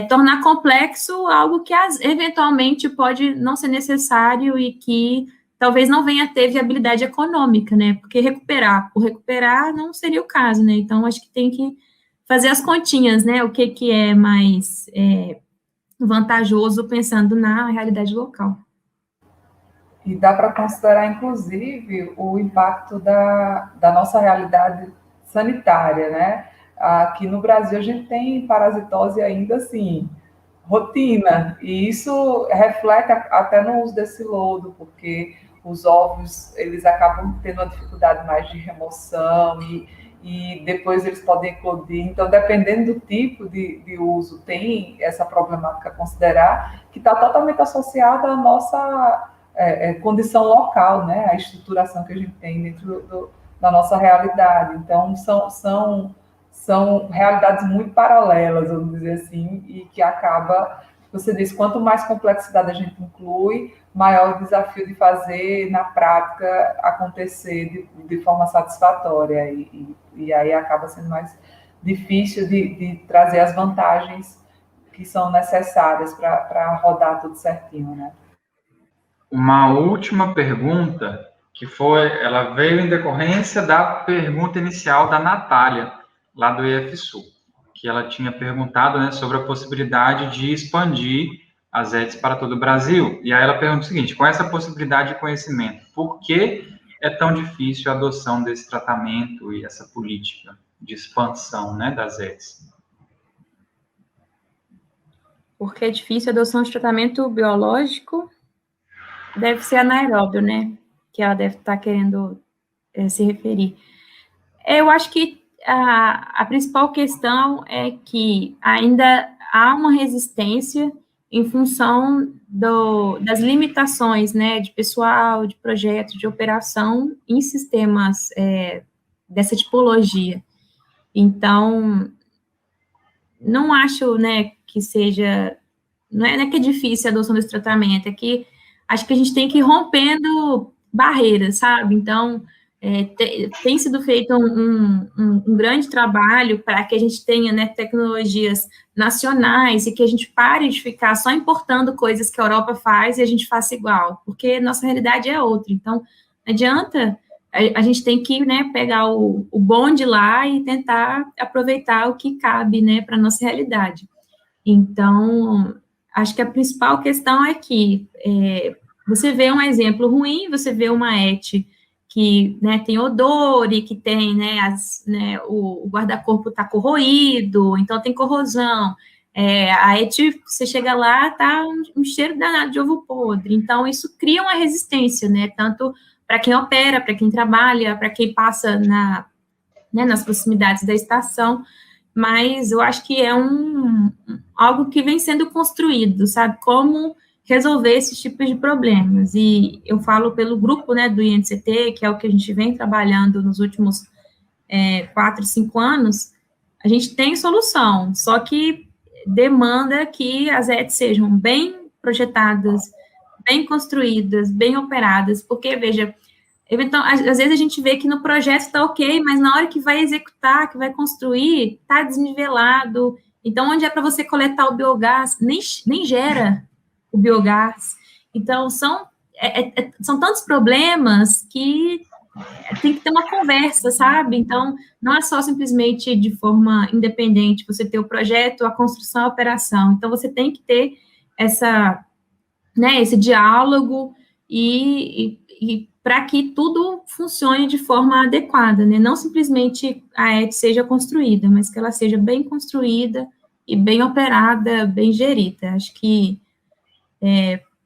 tornar complexo algo que eventualmente pode não ser necessário e que talvez não venha a ter viabilidade econômica, né? Porque por recuperar não seria o caso, né? Então, acho que tem que fazer as continhas, né? O que é mais vantajoso pensando na realidade local. E dá para considerar, inclusive, o impacto da nossa realidade sanitária, né? aqui no Brasil a gente tem parasitose ainda assim, rotina, e isso reflete até no uso desse lodo, porque os ovos, eles acabam tendo uma dificuldade mais de remoção e depois eles podem eclodir. Então, dependendo do tipo de uso, tem essa problemática a considerar, que está totalmente associada à nossa condição local, né? A estruturação que a gente tem dentro da nossa realidade. Então, são realidades muito paralelas, vamos dizer assim, e que acaba, você diz, quanto mais complexidade a gente inclui, maior o desafio de fazer na prática acontecer de forma satisfatória, e aí acaba sendo mais difícil de trazer as vantagens que são necessárias para rodar tudo certinho, né? Uma última pergunta, ela veio em decorrência da pergunta inicial da Natália, lá do IFSU, que ela tinha perguntado, né, sobre a possibilidade de expandir as ETs para todo o Brasil. E aí ela pergunta o seguinte: com essa possibilidade de conhecimento, por que é tão difícil a adoção desse tratamento e essa política de expansão, né, das ETs? Porque é difícil a adoção de tratamento biológico, deve ser anaeróbio, né? Que ela deve estar querendo se referir. Eu acho que a principal questão é que ainda há uma resistência em função das limitações, né, de pessoal, de projeto, de operação em sistemas dessa tipologia. Então, não acho, né, que seja... Não é que é difícil a adoção desse tratamento, é que acho que a gente tem que ir rompendo barreiras, sabe? Então, tem sido feito um grande trabalho para que a gente tenha, né, tecnologias nacionais e que a gente pare de ficar só importando coisas que a Europa faz e a gente faça igual, porque nossa realidade é outra. Então, não adianta, a gente tem que, né, pegar o bonde lá e tentar aproveitar o que cabe, né, para a nossa realidade. Então, acho que a principal questão é que você vê um exemplo ruim, você vê uma ET que, né, tem odor e que tem, né, o guarda-corpo está corroído, então tem corrosão. A ET, você chega lá, tá um cheiro danado de ovo podre. Então, isso cria uma resistência, né, tanto para quem opera, para quem trabalha, para quem passa nas proximidades da estação, mas eu acho que é algo que vem sendo construído, sabe, como resolver esses tipos de problemas, e eu falo pelo grupo, né, do INCT, que é o que a gente vem trabalhando nos últimos 4, 5 anos, a gente tem solução, só que demanda que as ETs sejam bem projetadas, bem construídas, bem operadas, porque, veja, então, às vezes a gente vê que no projeto está ok, mas na hora que vai executar, que vai construir, está desnivelado. Então, onde é para você coletar o biogás, nem gera o biogás. Então, são tantos problemas que tem que ter uma conversa, sabe? Então, não é só simplesmente de forma independente você ter o projeto, a construção, a operação. Então, você tem que ter esse diálogo e para que tudo funcione de forma adequada, né? Não simplesmente a ET seja construída, mas que ela seja bem construída e bem operada, bem gerida. Acho que,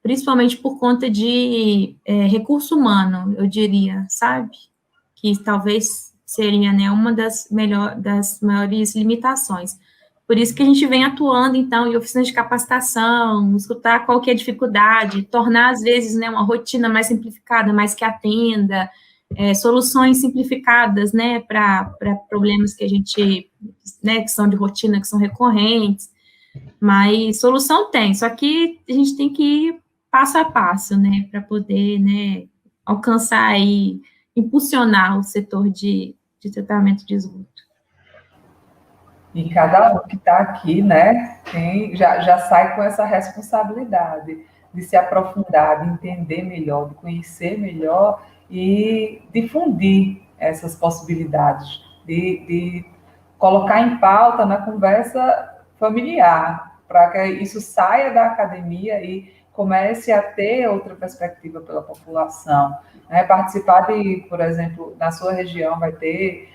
principalmente por conta de recurso humano, eu diria, sabe? Que talvez seria, né, uma das maiores limitações. Por isso que a gente vem atuando, então, em oficinas de capacitação, escutar qual que é a dificuldade, tornar, às vezes, né, uma rotina mais simplificada, mais que atenda, soluções simplificadas, né, para problemas que a gente, né, que são de rotina, que são recorrentes, mas solução tem, só que a gente tem que ir passo a passo, né, para poder, né, alcançar e impulsionar o setor de tratamento de esgoto. E cada um que está aqui, né, já sai com essa responsabilidade de se aprofundar, de entender melhor, de conhecer melhor e difundir essas possibilidades, de colocar em pauta na conversa familiar, para que isso saia da academia e comece a ter outra perspectiva pela população. Participar por exemplo, na sua região vai ter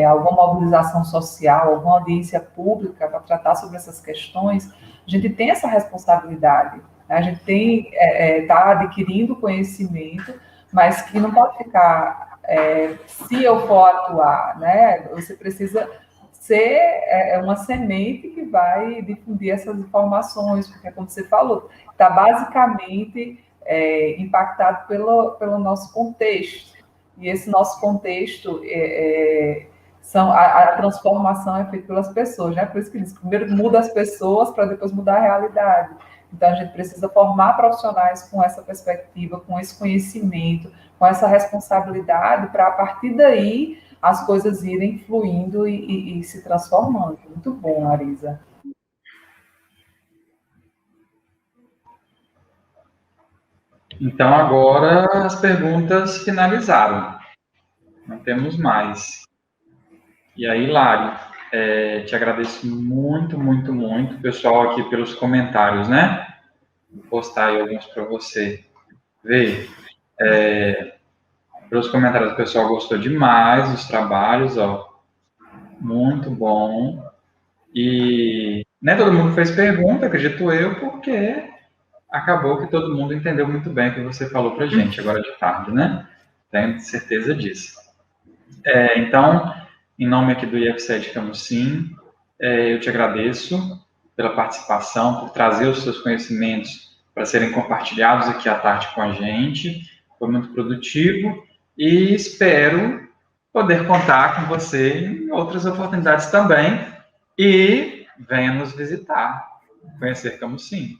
alguma mobilização social, alguma audiência pública para tratar sobre essas questões, a gente tem essa responsabilidade. A gente está adquirindo conhecimento, mas que não pode ficar, se eu for atuar, né? Você precisa ser uma semente que vai difundir essas informações, porque, como você falou, está basicamente impactado pelo nosso contexto. E esse nosso contexto, a transformação é feita pelas pessoas, né? Por isso que diz, primeiro muda as pessoas para depois mudar a realidade. Então, a gente precisa formar profissionais com essa perspectiva, com esse conhecimento, com essa responsabilidade, para, a partir daí, as coisas irem fluindo e se transformando. Muito bom, Arisa. Então, agora as perguntas finalizaram. Não temos mais. E aí, Lari, te agradeço muito, muito, muito, pessoal, aqui pelos comentários, né? Vou postar aí alguns para você ver. Pelos comentários, o pessoal gostou demais dos trabalhos, ó. Muito bom. E nem todo mundo fez pergunta, acredito eu, porque acabou que todo mundo entendeu muito bem o que você falou para gente agora de tarde, né? Tenho certeza disso. Então, em nome aqui do IFCE Camusim, eu te agradeço pela participação, por trazer os seus conhecimentos para serem compartilhados aqui à tarde com a gente. Foi muito produtivo e espero poder contar com você em outras oportunidades também. E venha nos visitar, conhecer Camusim.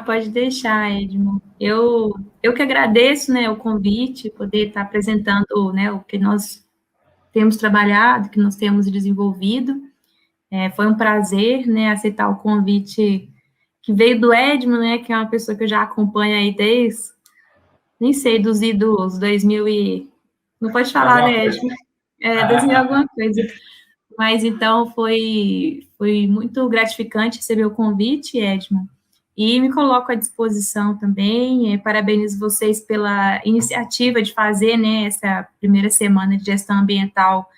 Pode deixar, Edmo. Eu que agradeço, né, o convite, poder estar apresentando, né, o que nós temos trabalhado, que nós temos desenvolvido. Foi um prazer, né, aceitar o convite que veio do Edmo, né, que é uma pessoa que eu já acompanho aí desde, nem sei, dos idos 2000 e... Não pode falar, né, Edmo? 2000 alguma coisa. Mas, então, foi muito gratificante receber o convite, Edmo. E me coloco à disposição também. Parabenizo vocês pela iniciativa de fazer, né, essa primeira semana de gestão ambiental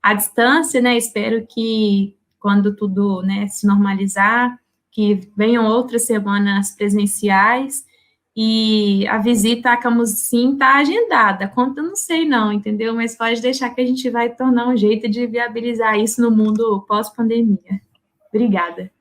à distância, né? Espero que, quando tudo, né, se normalizar, que venham outras semanas presenciais. E a visita a Camusim está agendada. Quanto eu não sei não, entendeu? Mas pode deixar que a gente vai tornar um jeito de viabilizar isso no mundo pós-pandemia. Obrigada.